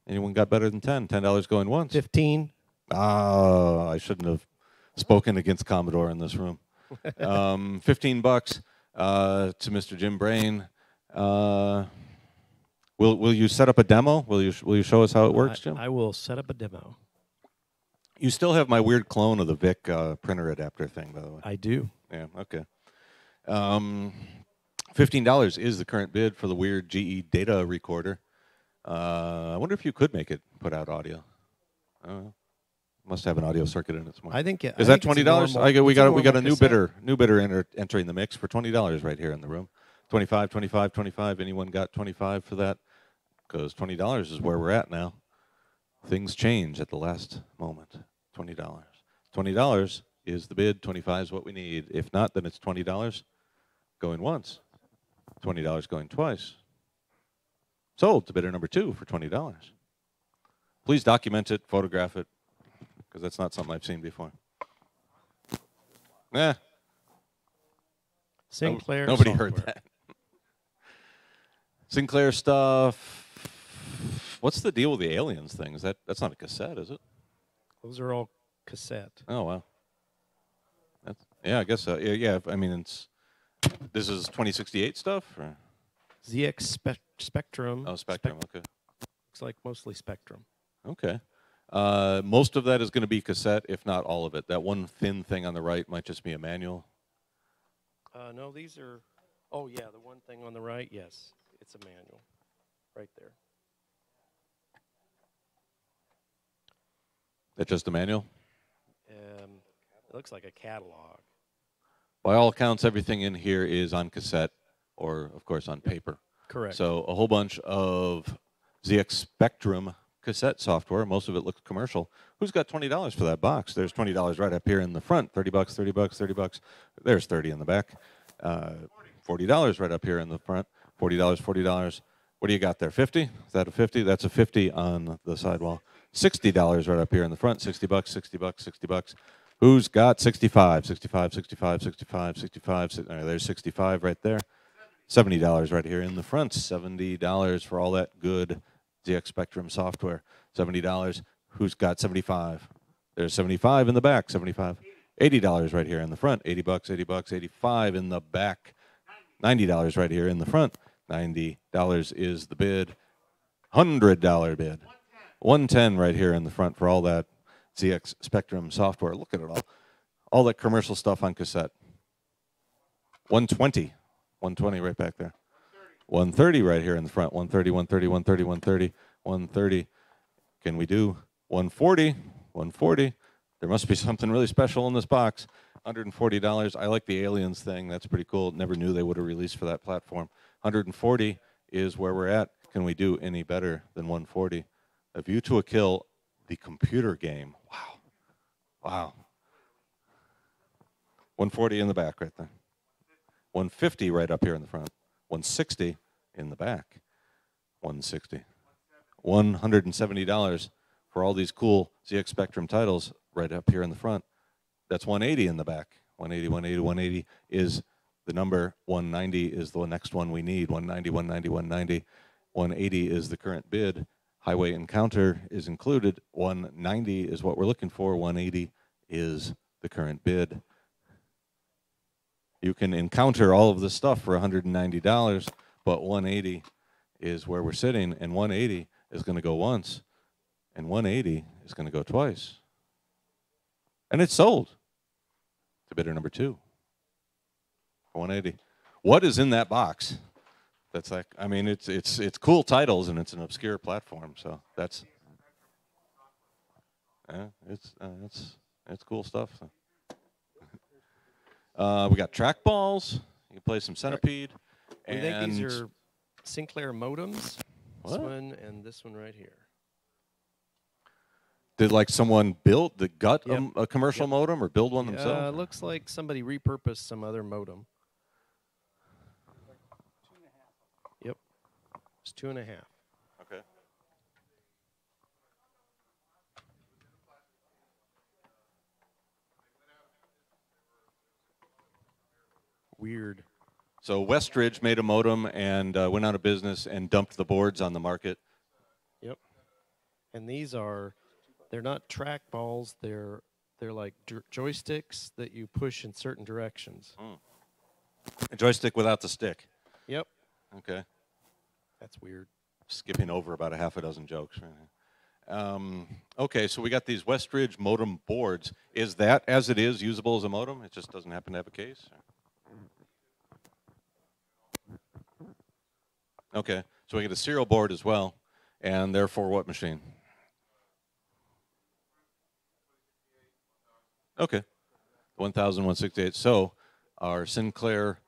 Anyone got better than 10? $10 going once. 15. I shouldn't have spoken against Commodore in this room. $15 to Mr. Jim Brain. Will you set up a demo? Will you show us how it works, Jim? I will set up a demo. You still have my weird clone of the VIC printer adapter thing, by the way. I do. Yeah. Okay. $15 is the current bid for the weird GE data recorder. I wonder if you could make it put out audio. I don't know. Must have an audio circuit in it somewhere. I think is that $20? We got a new bidder entering the mix for $20 right here in the room. 25, 25, 25. Anyone got 25 for that? Because $20 is where we're at now. Things change at the last moment. $20. $20 is the bid. 25 is what we need. If not, then it's $20 going once. $20 going twice. Sold to bidder number 2 for $20. Please document it, photograph it, because that's not something I've seen before. Sinclair. Nobody software. heard that. Sinclair stuff. What's the deal with the aliens thing? That's not a cassette, is it? Those are all cassette. Oh wow. Yeah, I guess so. Yeah. I mean, this is 2068 stuff. Or? ZX Spectrum. Oh, Spectrum. Okay. Looks like mostly Spectrum. Okay. Most of that is going to be cassette, if not all of it. That one thin thing on the right might just be a manual. No, these are. Oh yeah, the one thing on the right. Yes, it's a manual, right there. That's just a manual? It looks like a catalog. By all accounts, everything in here is on cassette or, of course, on paper. Correct. So a whole bunch of ZX Spectrum cassette software. Most of it looks commercial. Who's got $20 for that box? There's $20 right up here in the front. 30 bucks, 30 bucks, 30 bucks. There's 30 in the back. $40 right up here in the front. $40, $40. What do you got there? 50? Is that a 50? That's a 50 on the sidewall. $60 right up here in the front. 60 bucks, 60 bucks, 60 bucks. Who's got 65? 65, 65, 65, 65. There's 65 right there. $70 right here in the front. $70 for all that good ZX Spectrum software. $70. Who's got 75? There's 75 in the back. 75. $80 right here in the front. 80 bucks, 80 bucks, 85 in the back. $90 right here in the front. $90 is the bid. $100 bid. $110 right here in the front for all that ZX Spectrum software. Look at it all. All that commercial stuff on cassette. $120. $120 right back there. $130 right here in the front. $130, $130, $130, $130, $130. Can we do $140? $140. There must be something really special in this box. $140. I like the aliens thing. That's pretty cool. Never knew they would have released for that platform. 140 is where we're at. Can we do any better than 140? A View to a Kill, the computer game. Wow. Wow. 140 in the back right there. 150 right up here in the front. 160 in the back. 160. $170 for all these cool ZX Spectrum titles right up here in the front. That's 180 in the back. 180, 180, 180 is the number. 190 is the next one we need. 190, 190, 190. 180 is the current bid. Highway Encounter is included. 190 is what we're looking for. 180 is the current bid. You can encounter all of this stuff for $190, but 180 is where we're sitting, and 180 is going to go once, and 180 is going to go twice. And it's sold to bidder number 2 for 180. What is in that box? That's like, I mean, it's cool titles, and it's an obscure platform, so that's it's cool stuff. So. We got trackballs. You can play some Centipede. We think these are Sinclair modems. What? This one and this one right here. Did like someone build the Yep. a commercial modem or build one It themselves? looks like somebody repurposed some other modem. Yep. It's 2.5. Okay. Weird. So Westridge made a modem and went out of business and dumped the boards on the market. Yep. And these are, they're not trackballs. They're like joysticks that you push in certain directions. A joystick without the stick. Yep. Okay. That's weird. Skipping over about a half a dozen jokes. Right? Okay, so we got these Westridge modem boards. Is that, as it is, usable as a modem? It just doesn't happen to have a case? Okay, so we get a serial board as well, and therefore what machine? Okay, 1,168. So our Sinclair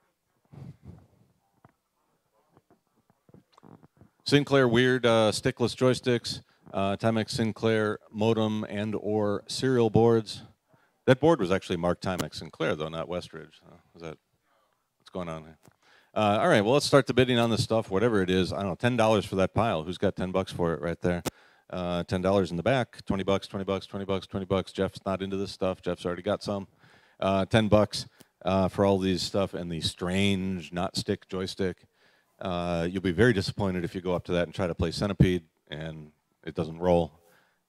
weird stickless joysticks, Timex Sinclair modem and or serial boards. That board was actually marked Timex Sinclair though, not Westridge. Is that what's going on here? All right, well, let's start the bidding on this stuff, whatever it is. I don't know, $10 for that pile. Who's got $10 for it right there? $10 in the back, $20, $20, $20, $20. Jeff's not into this stuff. Jeff's already got some. $10 for all these stuff and the strange not stick joystick. You'll be very disappointed if you go up to that and try to play Centipede and it doesn't roll.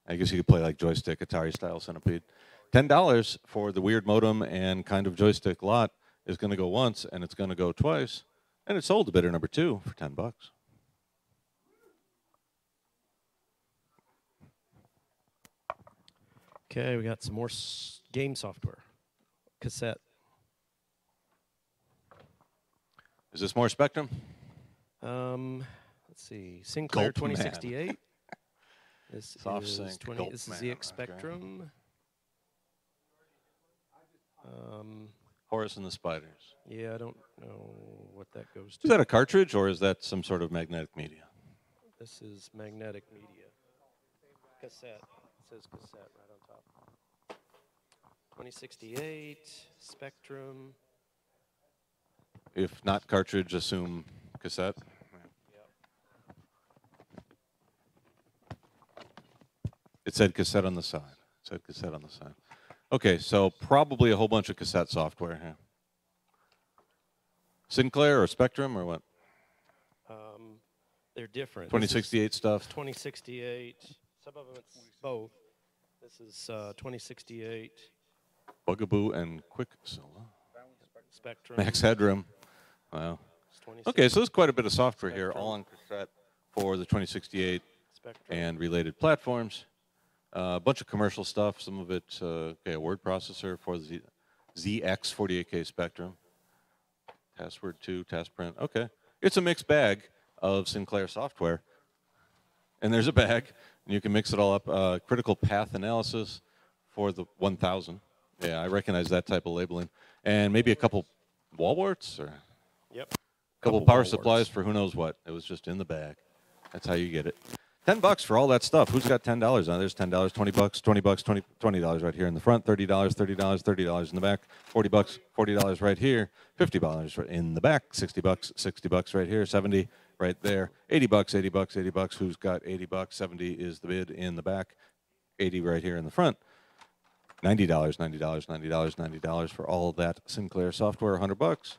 I guess you could play like joystick, Atari-style Centipede. $10 for the weird modem and kind of joystick lot is going to go once and it's going to go twice. And it's sold to bidder number 2 for $10. Okay, we got some more game software. Cassette. Is this more Spectrum? Let's see. Sinclair Gulp Man. 2068. This Soft is sync, 20. Gulp This is Man, ZX okay. Spectrum. Horace and the Spiders. Yeah, I don't know what that goes Is to. that a cartridge or is that some sort of magnetic media? This is magnetic media. Cassette. It says cassette right on top. 2068, Spectrum. If not cartridge, assume cassette. It said cassette on the side. It said cassette on the side. Okay, so probably a whole bunch of cassette software here. Sinclair or Spectrum or what? They're different. 2068 stuff. 2068. Some of them it's both. This is 2068. Bugaboo and Quicksilver. Spectrum. Max Headroom. Wow. Okay, so there's quite a bit of software here, all on cassette for the 2068 Spectrum. and related platforms. A bunch of commercial stuff, some of it, okay, a word processor for the ZX 48K Spectrum. Password 2, task print, okay. It's a mixed bag of Sinclair software. And there's a bag, and you can mix it all up. Critical path analysis for the 1,000. Yeah, I recognize that type of labeling. And maybe a couple wall warts or Yep. a couple power supplies for who knows what. It was just in the bag. That's how you get it. $10 for all that stuff. Who's got $10 on? There's $10, $20, $20, $20 right here in the front, $30, $30, $30 in the back, $40, $40 right here, $50 in the back, $60, $60 right here, 70 right there, $80, $80, $80. Who's got $80? 70 is the bid in the back, 80 right here in the front. $90, $90, $90, $90 for all of that Sinclair software, $100.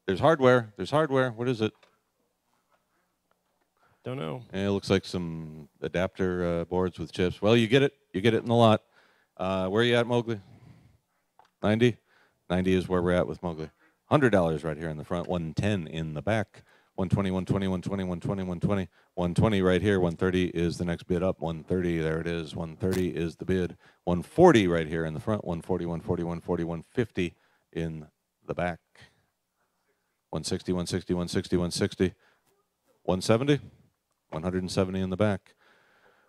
There's hardware. There's hardware. What is it? Don't know. And it looks like some adapter boards with chips. Well, you get it. You get it in the lot. Where are you at, Mowgli? 90? 90 is where we're at with Mowgli. $100 right here in the front. 110 in the back. 120, 120, 120, 120, 120. 120 right here. 130 is the next bid up. 130, there it is. 130 is the bid. 140 right here in the front. 140, 140, 140, 150 in the back. 160, 160, 160, 160. 170? 170 in the back.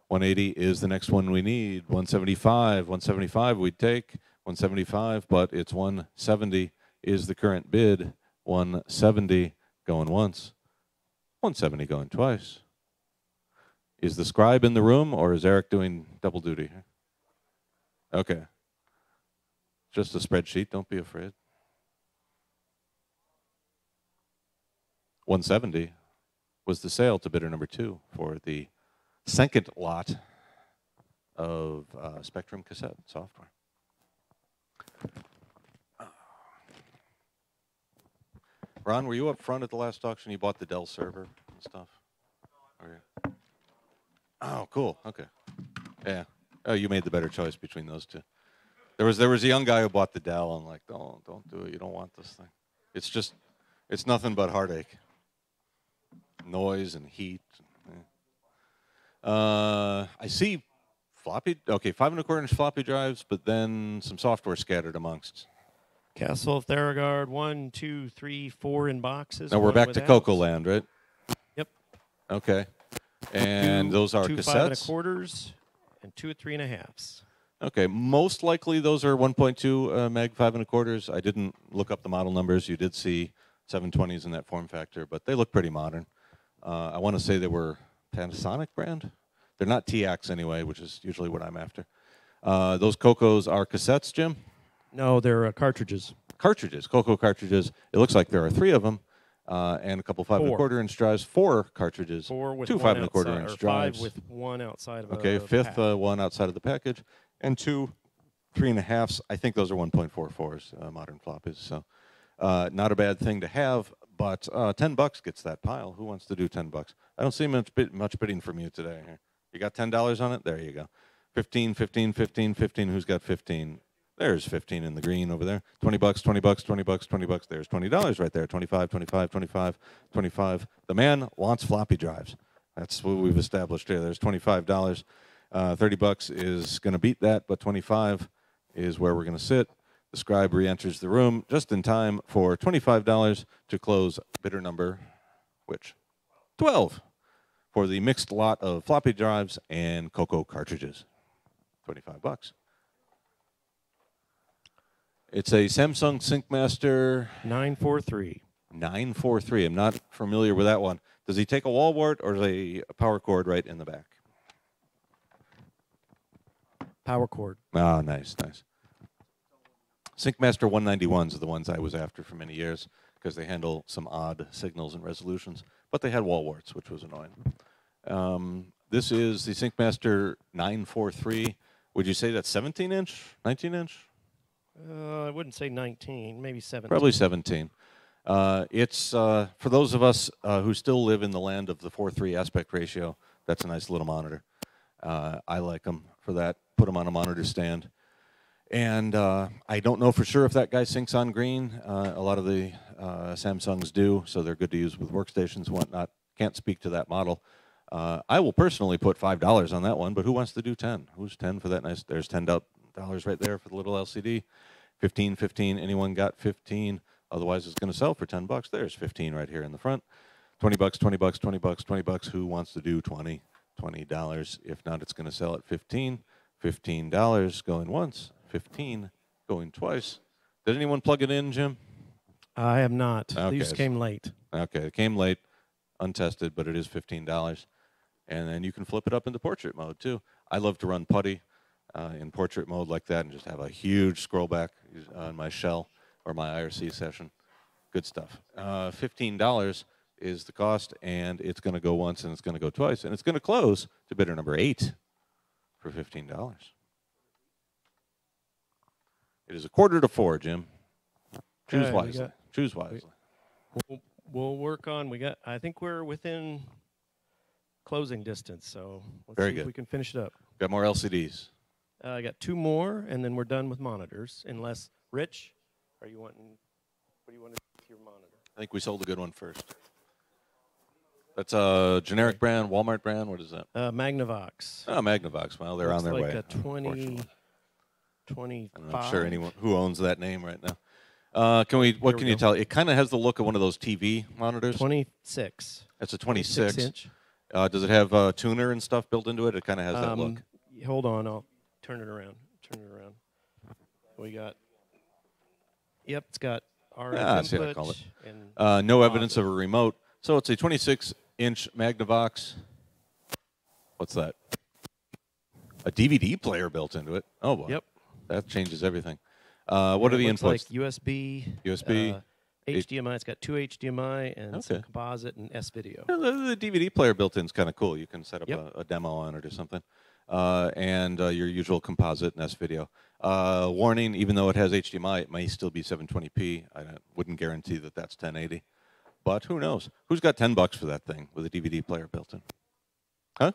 180 is the next one we need. 175. 175 we'd take. 175, but it's 170 is the current bid. 170 going once. 170 going twice. Is the scribe in the room, or is Eric doing double duty? Okay. Just a spreadsheet. Don't be afraid. 170 was the sale to bidder number 2 for the second lot of Spectrum cassette software. Ron, were you up front at the last auction? You bought the Dell server and stuff? Oh, cool. Okay. Yeah. Oh, you made the better choice between those two. There was a young guy who bought the Dell. I'm like, don't do it. You don't want this thing. It's nothing but heartache. Noise and heat. I see floppy. Okay, 5 1/4 inch floppy drives, but then some software scattered amongst. Castle of Theraguard, 1, 2, 3, 4 in boxes. Now we're back to CoCo land, right? Yep. Okay. And those are 2 cassettes. 5 1/4s and 2 3 1/2s. Okay, most likely those are 1.2 meg 5 1/4s. I didn't look up the model numbers. You did see 720s in that form factor, but they look pretty modern. I want to say they were Panasonic brand. They're not TX anyway, which is usually what I'm after. Those CoCos are cassettes, Jim? No, they're cartridges. Cartridges, CoCo cartridges. It looks like there are 3 of them, and a couple 5 1/4 inch drives. 4 cartridges. 4 with 2 5 1/4 inch drives. 5 with 1 outside of okay, the 5th pack. one outside of the package, and 2 3 1/2s. I think those are 1.44s, modern floppies. So not a bad thing to have. But $10 gets that pile. Who wants to do $10? I don't see much bidding from you today. You got $10 on it? There you go. 15, 15, 15, 15. Who's got 15? There's 15 in the green over there. $20, $20, $20, $20. There's $20 right there. 25, 25, 25, 25. The man wants floppy drives. That's what we've established here. There's $25. $30 is going to beat that, but 25 is where we're going to sit. The scribe re-enters the room just in time for $25 to close bidder number, which? 12, for the mixed lot of floppy drives and CoCo cartridges. $25. It's a Samsung SyncMaster 943. 943. I'm not familiar with that one. Does he take a wall wart or is a power cord right in the back? Power cord. Ah, nice, nice. SyncMaster 191s are the ones I was after for many years because they handle some odd signals and resolutions, but they had wall warts, which was annoying. This is the SyncMaster 943. Would you say that's 17-inch, 19-inch? I wouldn't say 19, maybe 17. Probably 17. It's, for those of us who still live in the land of the 4:3 aspect ratio, that's a nice little monitor. I like them for that. Put them on a monitor stand. And I don't know for sure if that guy syncs on green. A lot of the Samsungs do, so they're good to use with workstations and whatnot. Can't speak to that model. I will personally put $5 on that one, but who wants to do 10? Who's 10 for that nice? There's $10 right there for the little LCD. 15, 15. Anyone got 15? Otherwise, it's going to sell for $10. There's 15 right here in the front. $20, $20, $20, $20. Who wants to do 20? $20. If not, it's going to sell at $15. $15 going once, 15 going twice. Did anyone plug it in, Jim? I have not. Okay. These came late. Okay, it came late, untested, but it is $15. And then you can flip it up into portrait mode, too. I love to run putty in portrait mode like that and just have a huge scroll back on my shell or my IRC session. Good stuff. $15 is the cost, and it's going to go once, and it's going to go twice, and it's going to close to bidder number 8 for $15. It is 3:45, Jim. Choose Okay, wisely. Choose wisely. We'll work on. I think we're within closing distance, so let's Very see good. if we can finish it up. Got more LCDs. I got 2 more, and then we're done with monitors. Unless, Rich, what do you want to do with your monitor? I think we sold a good one first. That's a generic brand, Walmart brand. What is that? Magnavox. Oh, Magnavox. Well, they're on their like way. A 2025. I'm not sure anyone who owns that name right now. What can you tell? It kind of has the look of one of those TV monitors. 26. That's a 26 inch. Does it have tuner and stuff built into it? It kind of has that look. Hold on, I'll turn it around. We got. Yep, it's got RF see what I input. call it. No positive. evidence of a remote. So it's a 26-inch Magnavox. What's that? A DVD player built into it. Oh, boy. Yep. That changes everything. What are the inputs? Like USB. USB. HDMI. It's got 2 HDMI and some composite and S-video. The DVD player built in is kind of cool. You can set up Yep. a demo on it or something. And your usual composite and S-video. Warning, even though it has HDMI, it may still be 720p. I wouldn't guarantee that that's 1080. But who knows? Who's got $10 for that thing with a DVD player built in? Huh?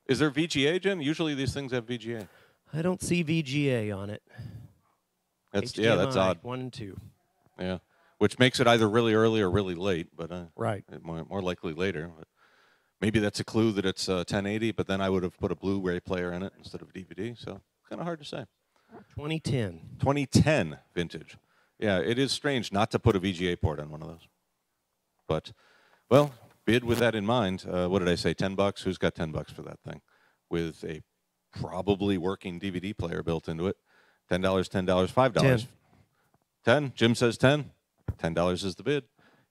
Is there VGA, Jim? Usually these things have VGA. I don't see VGA on it. That's HDMI, that's odd. 1 and 2. Yeah, which makes it either really early or really late. But right, more likely later. But maybe that's a clue that it's 1080. But then I would have put a Blu-ray player in it instead of DVD. So kind of hard to say. 2010. 2010 vintage. Yeah, it is strange not to put a VGA port on one of those. But, well, bid with that in mind. What did I say, $10? Who's got $10 for that thing? With a probably working DVD player built into it. $10, $10, $5. 10. Jim says 10. $10 is the bid.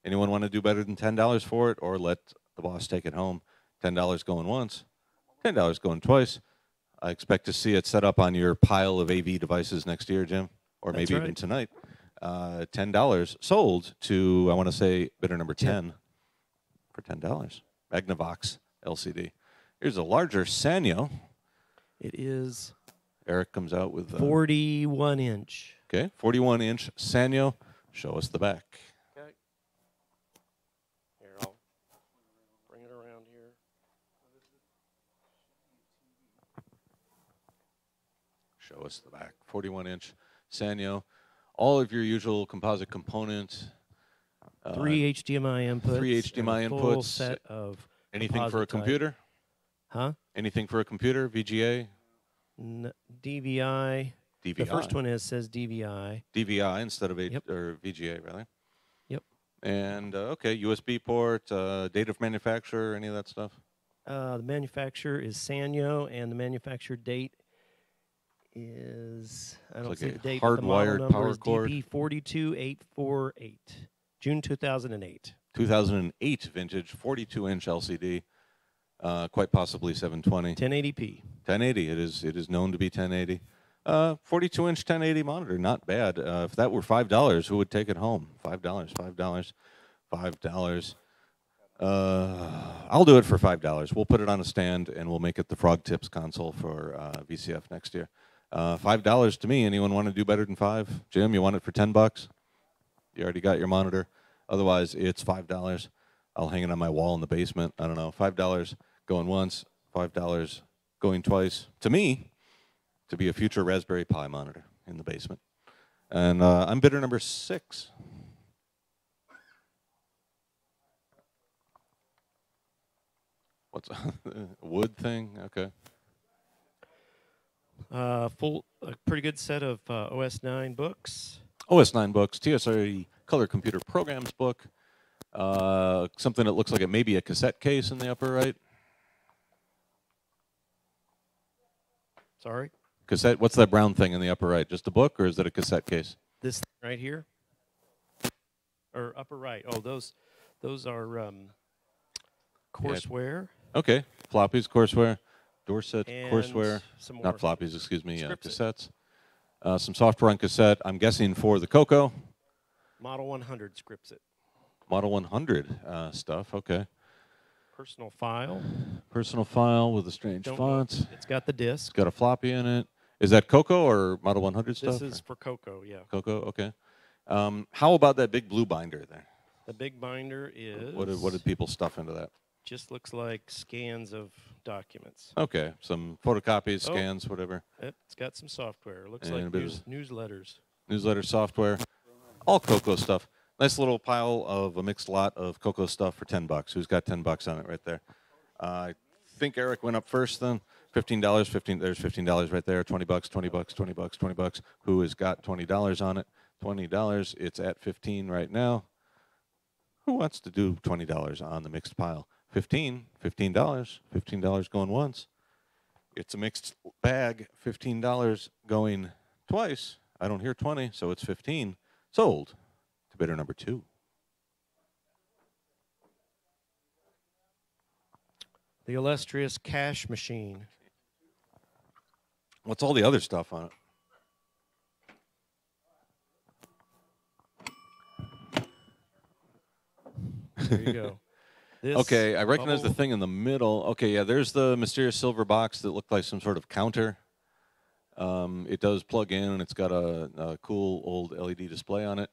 Anyone want to do better than $10 for it or let the boss take it home? $10 going once. $10 going twice. I expect to see it set up on your pile of AV devices next year, Jim, or That's maybe right. even tonight. $10 sold to, I want to say, bidder number 10 for $10. Magnavox LCD. Here's a larger Sanyo. It is Eric comes out with 41 inch. Okay, 41-inch Sanyo. Show us the back. Okay. Here, I'll bring it around here. Show us the back. 41-inch Sanyo. All of your usual composite components. 3 HDMI inputs. 3 HDMI and a full inputs. set of Anything for a composite type. computer? Huh? Anything for a computer? VGA? DVI. DVI. The first one says DVI. DVI instead of Yep. or VGA, rather. Yep. And, okay, USB port, date of manufacturer, any of that stuff? The manufacturer is Sanyo, and the manufacturer date is, I don't like see a the date, but the model hardwired number power is cord. DP42848, June 2008. 2008 vintage, 42-inch LCD, quite possibly 720. 1080p. 1080, it is known to be 1080. 42-inch 1080 monitor, not bad. If that were $5, who would take it home? $5. I'll do it for $5. We'll put it on a stand, and we'll make it the Frog Tips console for VCF next year. $5 to me. Anyone want to do better than $5? Jim, you want it for $10? You already got your monitor. Otherwise, it's $5. I'll hang it on my wall in the basement. I don't know. $5 going once, $5 going twice. To me, to be a future Raspberry Pi monitor in the basement. And I'm bidder number 6. What's a wood thing? Okay. A pretty good set of OS 9 books. OS 9 books, TSRE Color Computer Programs book. Something that looks like it may be a cassette case in the upper right. Sorry? Cassette, what's that brown thing in the upper right? Just a book, or is it a cassette case? This thing right here? Or upper right. Oh, those are courseware. Okay, floppies, courseware, Dorset, And courseware, some not more. floppies, excuse me, Scripts. cassettes. Some software on cassette, I'm guessing for the CoCo. Model 100 scripts it. Model 100 stuff, okay. Personal file. Personal file with a strange font. It's got the disc. It's got a floppy in it. Is that CoCo or Model 100 stuff? This is for CoCo, yeah. CoCo, okay. How about that big blue binder there? The big binder is... What did people stuff into that? Just looks like scans of documents. Okay, some photocopies, scans, whatever. It's got some software. It looks And like a bit of newsletters. Newsletter software, all CoCo stuff. Nice little pile of a mixed lot of CoCo stuff for $10. Who's got $10 on it right there? I think Eric went up first then. $15, there's $15 right there. $20, $20, $20, $20. Who has got $20 on it? $20, it's at 15 right now. Who wants to do $20 on the mixed pile? $15, $15 going once. It's a mixed bag, $15 going twice. I don't hear 20, so it's 15. Sold to bidder number 2. The Illustrious cash machine. What's all the other stuff on it? There you go. This okay, I recognize the thing in the middle. Okay, yeah, there's the mysterious silver box that looked like some sort of counter. It does plug in, and it's got a cool old LED display on it.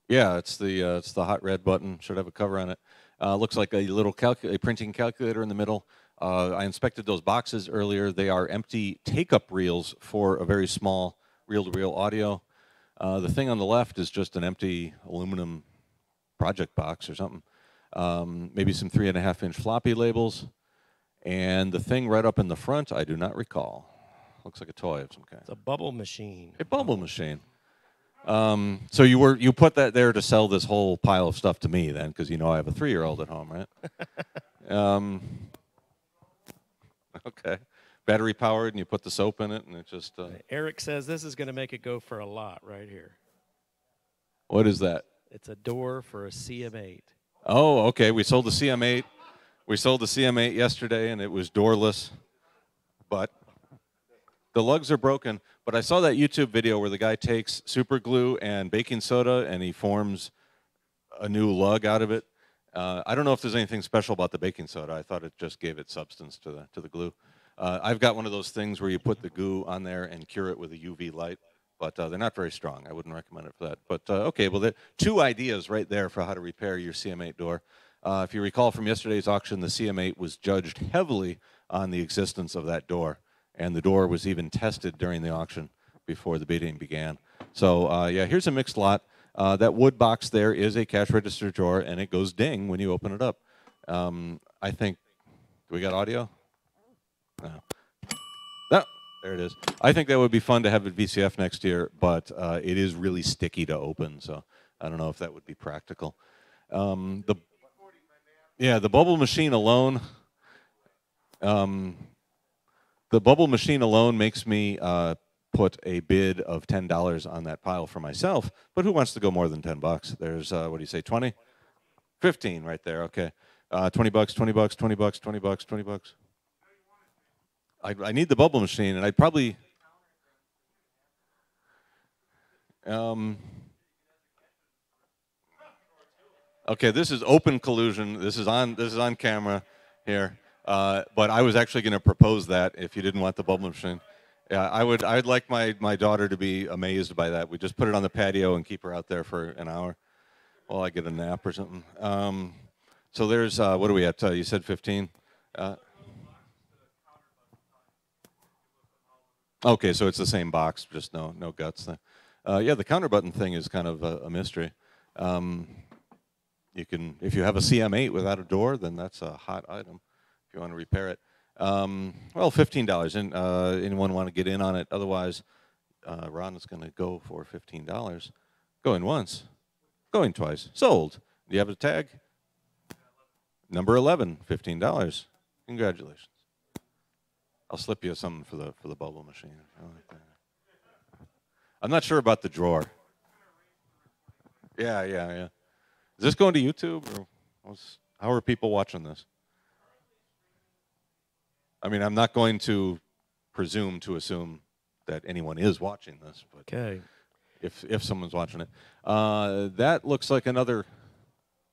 Yeah, it's the hot red button. Should have a cover on it. Looks like a little printing calculator in the middle. I inspected those boxes earlier. They are empty take-up reels for a very small reel-to-reel audio. The thing on the left is just an empty aluminum project box or something. Maybe some 3.5-inch floppy labels. And the thing right up in the front, I do not recall. Looks like a toy of some kind. It's a bubble machine. A bubble machine. So you put that there to sell this whole pile of stuff to me then, because you know I have a 3-year-old at home, right? Okay. Battery powered, and you put the soap in it, and it just... Eric says this is going to make it go for a lot right here. What is that? It's a door for a CM8. Oh, okay. We sold the CM8. We sold the CM8 yesterday, and it was doorless. But the lugs are broken. But I saw that YouTube video where the guy takes super glue and baking soda, and he forms a new lug out of it. I don't know if there's anything special about the baking soda. I thought it just gave it substance to the glue. I've got one of those things where you put the goo on there and cure it with a UV light. But they're not very strong. I wouldn't recommend it for that. But okay, well, 2 ideas right there for how to repair your CM8 door. If you recall from yesterday's auction, the CM8 was judged heavily on the existence of that door, and the door was even tested during the auction before the bidding began. So yeah, here's a mixed lot. That wood box there is a cash register drawer, and it goes ding when you open it up. I think, do we got audio? No. No. There it is. I think that would be fun to have at VCF next year, but it is really sticky to open, so I don't know if that would be practical. The bubble machine alone. The bubble machine alone makes me put a bid of $10 on that pile for myself. But who wants to go more than $10? There's what do you say, 20, 15 right there. Okay, $20, $20, $20, $20, $20. I need the bubble machine, and I'd probably. Okay, this is open collusion. This is on camera here. But I was actually going to propose that if you didn't want the bubble machine. Yeah, I'd like my daughter to be amazed by that. We just put it on the patio and keep her out there for an hour while I get a nap or something. So there's what are we at? You said 15. Okay, so it's the same box, just no guts there. Yeah, the counter button thing is kind of a mystery. You can, if you have a CM8 without a door, then that's a hot item if you want to repair it. Well, $15. And anyone want to get in on it? Otherwise, Ron is going to go for $15. Going once, going twice, sold. Do you have a tag? Number 11, $15. Congratulations. I'll slip you something for the bubble machine. I like that. I'm not sure about the drawer. Yeah. Is this going to YouTube, or how are people watching this? I mean, I'm not going to presume to assume that anyone is watching this, but Okay. if someone's watching it, that looks like another.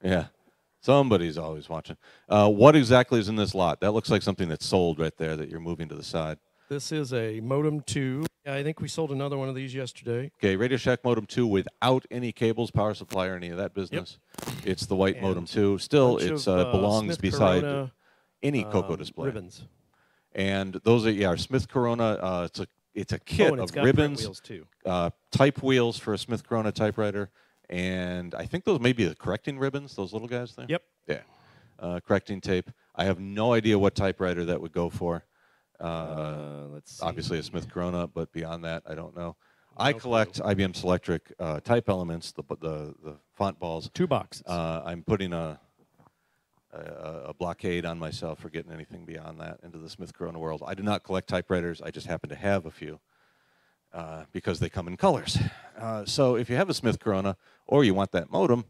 Yeah, somebody's always watching. What exactly is in this lot? That looks like something that's sold right there that you're moving to the side. This is a Modem 2. I think we sold another one of these yesterday. Okay, Radio Shack Modem 2 without any cables, power supply, or any of that business. Yep. It's the white And Modem 2. Still, it belongs Smith beside Corona, any CoCo display. Ribbons. And those are Smith Corona. It's a kit and it's of got ribbons, print wheels too. Type wheels for a Smith Corona typewriter, and I think those may be the correcting ribbons. Those little guys there. Yep. Yeah. Correcting tape. I have no idea what typewriter that would go for. Let's see. Obviously a Smith Corona, but beyond that, I don't know. I collect IBM Selectric type elements, the font balls. 2 boxes. I'm putting a blockade on myself for getting anything beyond that into the Smith Corona world. I do not collect typewriters. I just happen to have a few because they come in colors. So if you have a Smith Corona or you want that modem,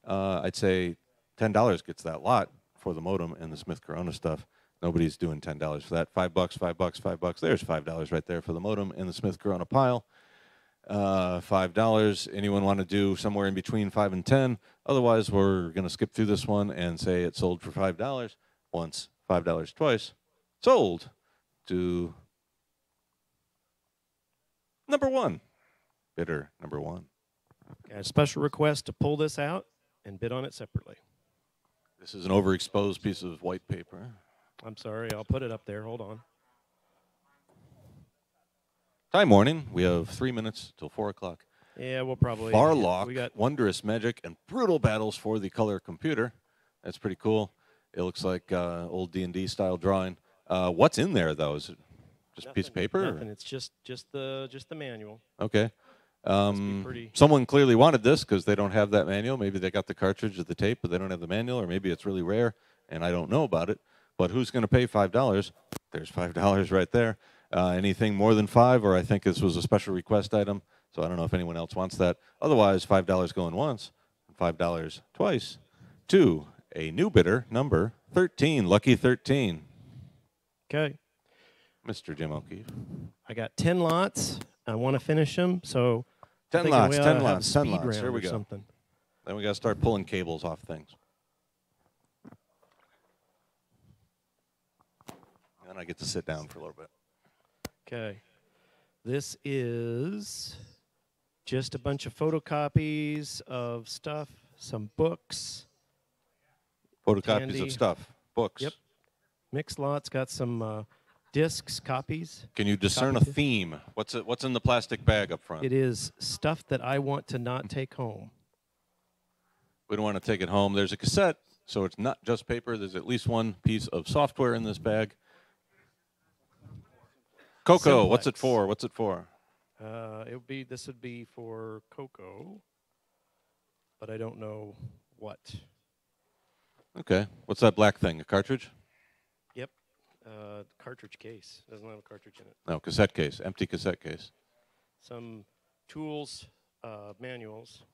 I'd say $10 gets that lot for the modem and the Smith Corona stuff. Nobody's doing $10 for that. $5, $5, $5. There's $5 right there for the modem and the Smith Corona pile. $5. Anyone want to do somewhere in between 5 and 10? Otherwise, we're going to skip through this one and say it sold for $5 once, $5 twice. Sold to number 1. Bidder number 1. Got a special request to pull this out and bid on it separately. This is an overexposed piece of white paper. I'm sorry. I'll put it up there. Hold on. Time warning. We have 3 minutes till 4 o'clock. Yeah, we'll probably. Farlock, We got Wondrous Magic, and Brutal Battles for the Color Computer. That's pretty cool. It looks like old D&D style drawing. What's in there though? Is it just a piece of paper? Nothing. It's just the manual. Okay. Pretty. Someone clearly wanted this because they don't have that manual. Maybe they got the cartridge of the tape, but they don't have the manual, or maybe it's really rare and I don't know about it. But who's going to pay $5? There's $5 right there. Anything more than 5, or I think this was a special request item, so I don't know if anyone else wants that. Otherwise, $5 going once, $5 twice, to a new bidder, number 13, lucky 13. Okay. Mr. Jim O'Keefe. I got 10 lots. I want to finish them, so 10 lots, 10 lots, 10 speed lots. Here we round or go. something. Then we got to start pulling cables off things. And I get to sit down for a little bit. Okay. This is just a bunch of photocopies of stuff, some books. Photocopies Candy. of stuff, books. Yep. Mixed lots, got some discs, copies. Can you discern a Copy. theme? What's in the plastic bag up front? It is stuff that I want to not take home. We don't want to take it home. There's a cassette, so it's not just paper. There's at least one piece of software in this bag. CoCo, Simplex. what's it for? What's it for? This would be for CoCo, but I don't know what. Okay. What's that black thing? A cartridge? Yep. Cartridge case. Doesn't have a cartridge in it. No, cassette case. Empty cassette case. Some tools, manuals.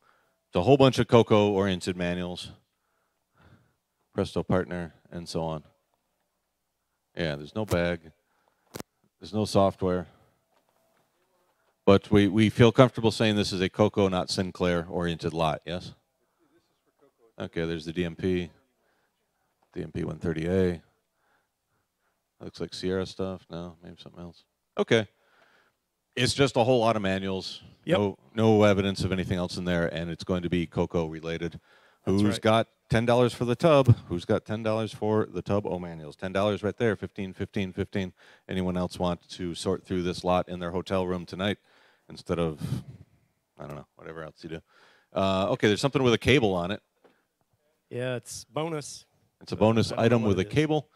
It's a whole bunch of CoCo-oriented manuals. Presto Partner, and so on. Yeah, there's no bag. There's no software. But we feel comfortable saying this is a CoCo, not Sinclair-oriented lot, yes? Okay, there's the DMP. DMP 130A. Looks like Sierra stuff. No, maybe something else. Okay. It's just a whole lot of manuals. Yep. No evidence of anything else in there, and it's going to be CoCo related. Who's right. got $10 for the tub? Who's got $10 for the tub? Oh, manuals. $10 right there. 15, 15, 15. Anyone else want to sort through this lot in their hotel room tonight instead of, I don't know, whatever else you do? Okay, there's something with a cable on it. Yeah, it's bonus. It's a bonus I don't know item what with a it is. cable.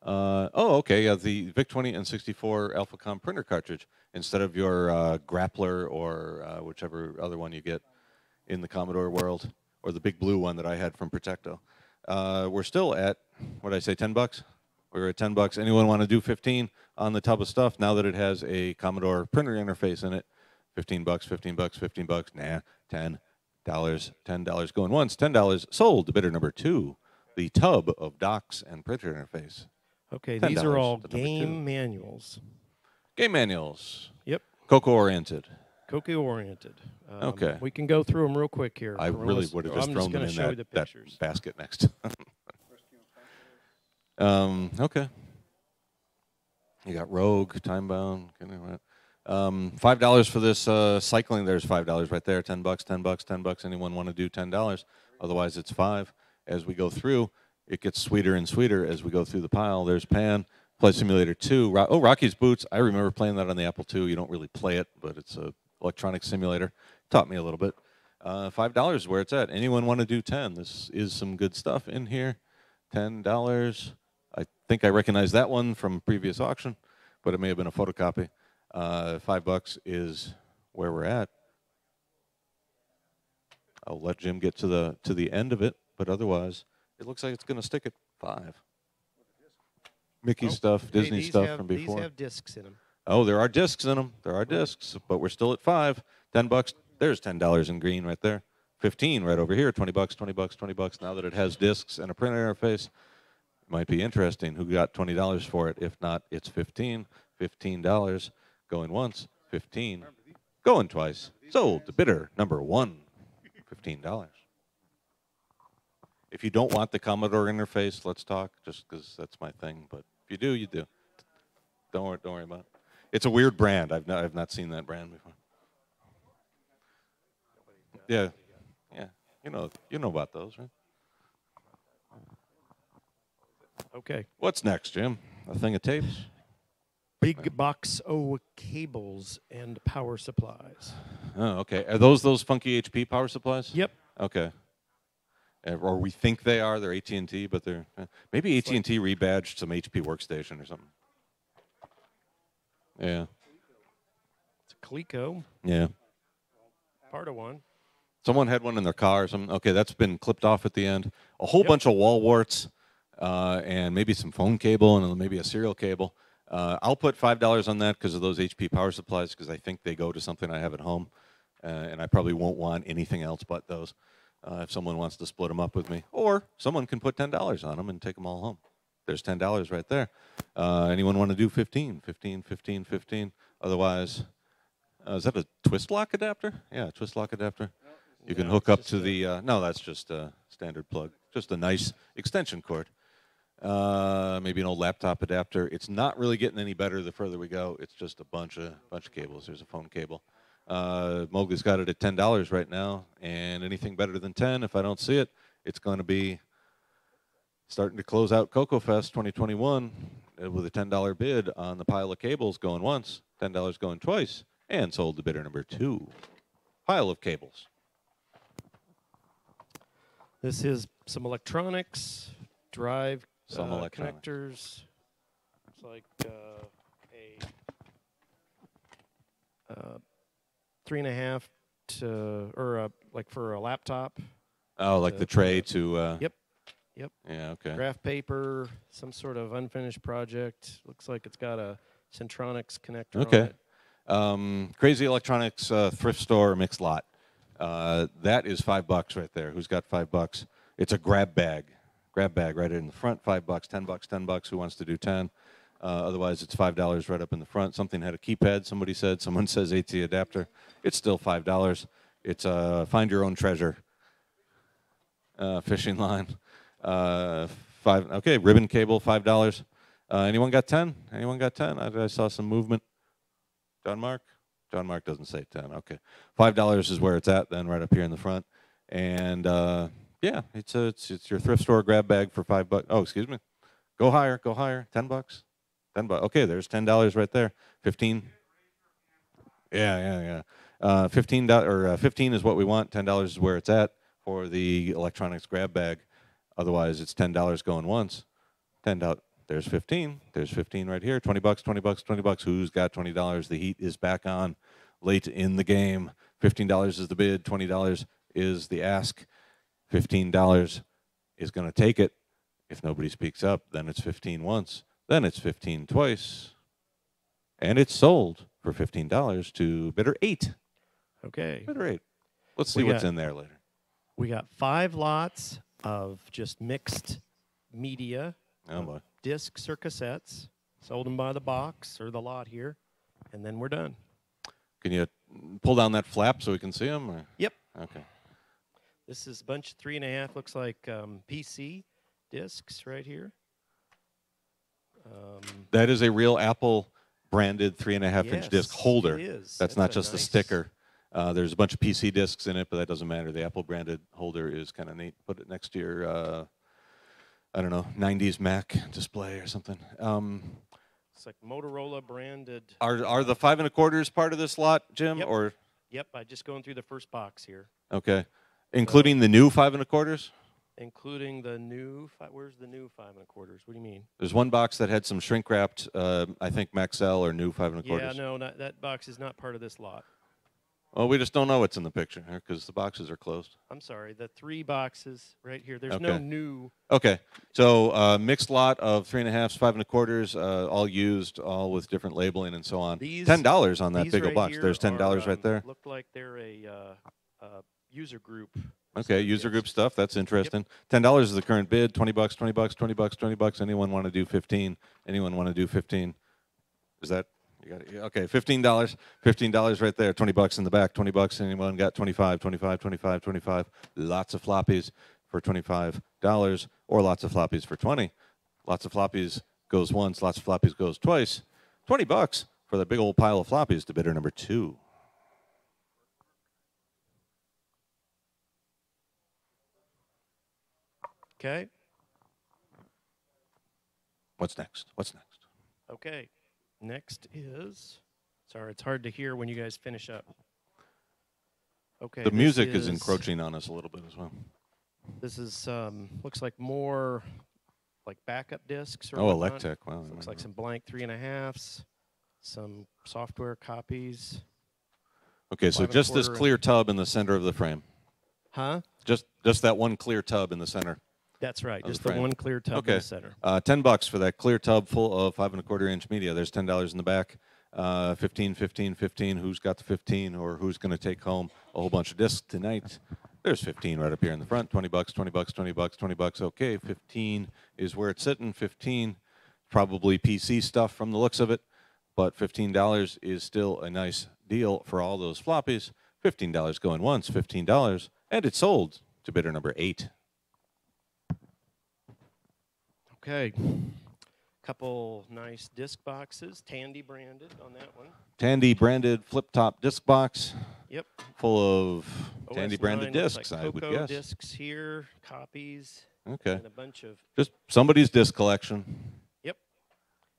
Okay, yeah, the VIC-20 and 64 Alphacom printer cartridge instead of your Grappler or whichever other one you get in the Commodore world, or the big blue one that I had from Protecto. We're still at, what did I say, $10? We're at 10 bucks. Anyone want to do 15 on the tub of stuff now that it has a Commodore printer interface in it? 15 bucks, 15 bucks, 15 bucks. Nah, $10. $10 going once, $10 sold. Bidder number 2, the tub of docks and printer interface. Okay, these are all to number 2. game manuals. Game manuals. Yep. CoCo oriented. CoCo oriented. Okay. We can go through them real quick here. I really would have just thrown them in that basket next. Okay. You got Rogue, Time Bound. $5 for this cycling. There's $5 right there. 10 bucks, 10 bucks, 10 bucks. Anyone want to do $10? Otherwise, it's 5. As we go through, it gets sweeter and sweeter as we go through the pile. There's Pan. Flight Simulator 2. Rocky's Boots. I remember playing that on the Apple II. You don't really play it, but it's an electronic simulator. Taught me a little bit. $5 is where it's at. Anyone want to do 10? This is some good stuff in here. $10. I think I recognize that one from previous auction, but it may have been a photocopy. $5 is where we're at. I'll let Jim get to the end of it, but otherwise, it looks like it's going to stick at 5. Mickey stuff, Disney stuff from before. These have discs in them. Oh, there are discs in them. There are discs, but we're still at 5. 10 bucks. There's $10 in green right there. 15 right over here. 20 bucks, 20 bucks, 20 bucks. Now that it has discs and a printer interface, it might be interesting. Who got $20 for it? If not, it's 15. $15 going once. 15 going twice. Sold to bidder number 1. $15. If you don't want the Commodore interface, let's talk, just because that's my thing. But if you do, you do. Don't worry about it. It's a weird brand. I've not seen that brand before. Yeah. You know about those, right? Okay. What's next, Jim? A thing of tapes? Big box of cables and power supplies. Oh, okay. Are those funky HP power supplies? Yep. Okay. Or we think they are. They're AT&T, but they're maybe AT&T rebadged some HP workstation or something. Yeah. It's a Coleco. Yeah. Part of one. Someone had one in their car. Okay, that's been clipped off at the end. A whole bunch of wall warts, and maybe some phone cable and maybe a serial cable. I'll put $5 on that because of those HP power supplies, because I think they go to something I have at home, and I probably won't want anything else but those. If someone wants to split them up with me, or someone can put $10 on them and take them all home. There's $10 right there. Anyone want to do 15? 15, 15, 15. Otherwise, is that a twist lock adapter? Yeah, twist lock adapter. You can hook up to the, no, that's just a standard plug. Just a nice extension cord. Maybe an old laptop adapter. It's not really getting any better the further we go. It's just a bunch of cables. There's a phone cable. Mowgli's got it at $10 right now, and anything better than 10, if I don't see it, it's going to be starting to close out CoCoFEST 2021 with a $10 bid on the pile of cables going once, $10 going twice, and sold to bidder number 2. Pile of cables. This is some electronics, drive connectors. It's like a 3.5 to, or like for a laptop. Oh, like the tray to. Yep. Yeah. Okay. Graph paper, some sort of unfinished project. Looks like it's got a Centronics connector on it. Crazy Electronics thrift store mixed lot. That is $5 right there. Who's got $5? It's a grab bag. Grab bag right in the front. $5, $10, $10. Who wants to do 10? Otherwise, it's $5 right up in the front. Something had a keypad. Somebody said. Someone says AT adapter. It's still $5. It's a find your own treasure fishing line. Okay, ribbon cable, $5. Anyone got 10? Anyone got 10? I saw some movement. John Mark? John Mark doesn't say 10. Okay. $5 is where it's at then, right up here in the front. And yeah, it's your thrift store grab bag for $5. Oh, excuse me. Go higher, go higher. $10. $10. Okay, there's $10 right there. 15. Yeah. 15 is what we want. $10 is where it's at for the electronics grab bag. Otherwise, it's $10 going once. $10. There's 15. There's 15 right here. $20, $20, $20. Who's got $20? The heat is back on late in the game. $15 is the bid. $20 is the ask. $15 is going to take it. If nobody speaks up, then it's 15 once, then it's 15 twice. And it's sold for $15 to bidder 8. Okay. Bidder 8. Let's see what's in there later. We got 5 lots of just mixed media. Oh, boy. Discs or cassettes. Sold them by the box or the lot here. And then we're done. Can you pull down that flap so we can see them? Or? Yep. Okay. This is a bunch of 3.5, looks like PC discs right here. That is a real Apple branded 3.5-inch disc holder. It is. That's not just a sticker. There's a bunch of PC discs in it, but that doesn't matter. The Apple branded holder is kind of neat. Put it next to your, I don't know, 90s Mac display or something. It's like Motorola branded. Are the 5 1/4s part of this lot, Jim? Yep. Or Yep, I'm just going through the first box here. okay, including the new 5 1/4s. Including the new, where's the new 5 1/4s? What do you mean? There's one box that had some shrink wrapped, I think Maxell or new 5 1/4s. Yeah, no, that box is not part of this lot. Well, we just don't know what's in the picture here because the boxes are closed. I'm sorry, the 3 boxes right here. There's Okay. no new. Okay, so mixed lot of 3.5s, 5 1/4s, all used, all with different labeling and so on. These, $10 on that these big old right box. here There's $10 are, right there. Look like they're a user group. Okay, user group stuff. That's interesting. $10 is the current bid. $20, $20, $20, $20. Anyone want to do 15? Anyone want to do 15? Is that you got it? Okay, $15. $15 right there. $20 in the back. $20. Anyone got 25? 25, 25, 25. Lots of floppies for $25, or lots of floppies for 20. Lots of floppies goes once. Lots of floppies goes twice. $20 for the big old pile of floppies to bidder number 2. Okay. What's next? What's next? Okay. Next is, sorry, it's hard to hear when you guys finish up. Okay. The music is encroaching on us a little bit as well. This is looks like more like backup discs. Or Oh, whatnot. Electech. Wow. Looks like some blank 3.5s, some software copies. Okay, so 5 just this 1/4 clear tub in the center of the frame. Huh? Just that one clear tub in the center. That's right. Of Just the the frame. one clear tub Okay. in the center. $10 for that clear tub full of 5 1/4-inch media. There's $10 in the back. 15, 15, 15. Who's got the 15, or who's going to take home a whole bunch of discs tonight? There's 15 right up here in the front. $20, $20, $20, $20. Okay, 15 is where it's sitting. 15, probably PC stuff from the looks of it, but $15 is still a nice deal for all those floppies. $15 going once, $15, and it's sold to bidder number 8. Okay. Couple nice disc boxes, Tandy branded on that one. Tandy branded flip-top disc box. Yep. Full of OS Tandy branded 9 looks discs, like I would CoCo guess. discs here, copies, Okay. and a bunch of, Just somebody's disc collection. yep,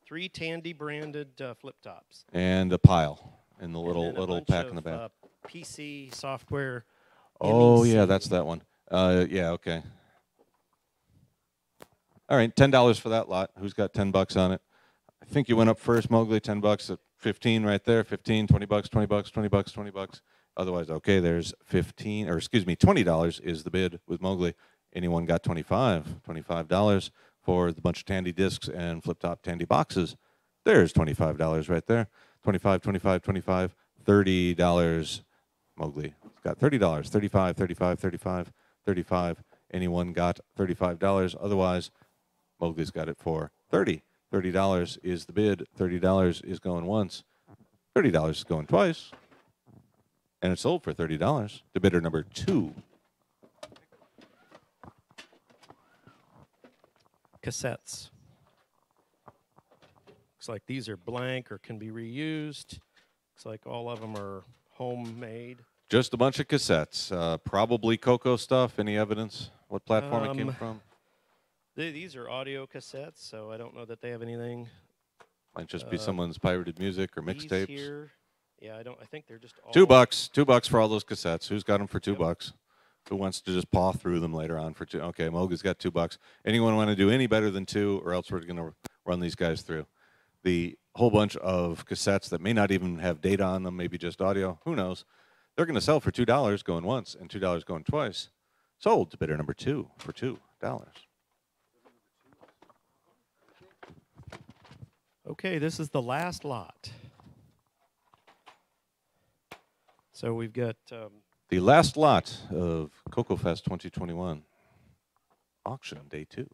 3 Tandy branded flip tops. And a pile in the And little then a bunch pack of, in the back. PC software. Oh, MEC. yeah, that's that one. Yeah, okay. All right, $10 for that lot. Who's got $10 on it? I think you went up first, Mowgli. $10 at 15 right there. 15, $20, $20, $20, $20. Otherwise, okay, there's 15, or excuse me, $20 is the bid with Mowgli. Anyone got 25? $25 for the bunch of Tandy discs and flip-top Tandy boxes. There's $25 right there. 25, 25, 25, $30. Mowgli got $30. 35, 35, 35, 35. Anyone got $35? Otherwise, Mowgli's got it for $30. $30 is the bid. $30 is going once. $30 is going twice. And it's sold for $30 to bidder number 2. Cassettes. Looks like these are blank or can be reused. Looks like all of them are homemade. Just a bunch of cassettes. Probably CoCo stuff. Any evidence? What platform it came from? These are audio cassettes, so I don't know that they have anything. Might just be someone's pirated music or These mixtapes. here, yeah, I think they're just all. $2. $2 for all those cassettes. Who's got them for $2? Who wants to just paw through them later on for $2? Okay, Mowgli's got $2. Anyone want to do any better than 2, or else we're going to run these guys through? The whole bunch of cassettes that may not even have data on them, maybe just audio. Who knows? They're going to sell for $2 going once and $2 going twice. Sold to bidder number 2 for $2. Okay, this is the last lot. So we've got The last lot of CoCoFEST 2021 auction day 2.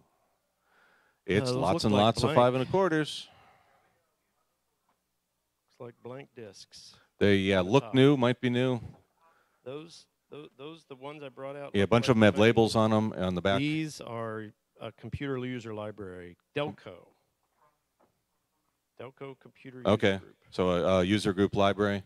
It's those lots look and like lots of blank. 5 1/4s. Looks like blank discs. They on the look top. new, might be new. Those the ones I brought out. Yeah, a look bunch like of them have brand new. labels on them on the back. These are a computer user library, Delco. Delco Computer User Okay, Group. so a user group library.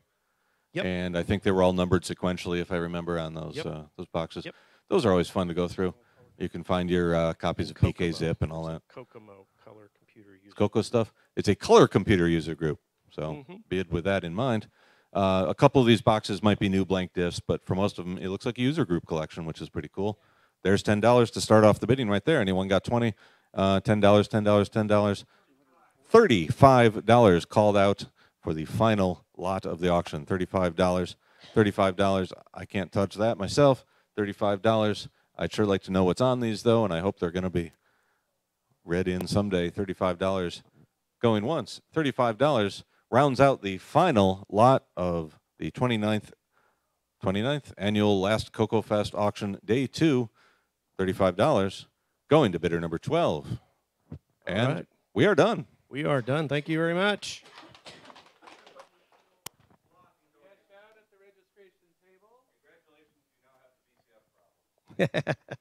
Yep. And I think they were all numbered sequentially, if I remember, on those those boxes. Yep. Those are always fun to go through. You can find your copies of PK CoCoByte. Zip and all that. CoCoMo color computer user. It's CoCo stuff. It's a color computer user group, so be it with that in mind. A couple of these boxes might be new blank discs, but for most of them, it looks like a user group collection, which is pretty cool. There's $10 to start off the bidding right there. Anyone got 20? $10, $10, $10. $35 called out for the final lot of the auction. $35. $35. I can't touch that myself. $35. I'd sure like to know what's on these, though, and I hope they're going to be read in someday. $35 going once. $35 rounds out the final lot of the 29th annual last CoCoFEST auction, day 2. $35 going to bidder number 12. And right. we are done. We are done. Thank you very much. Congratulations, you now have the VCF problem.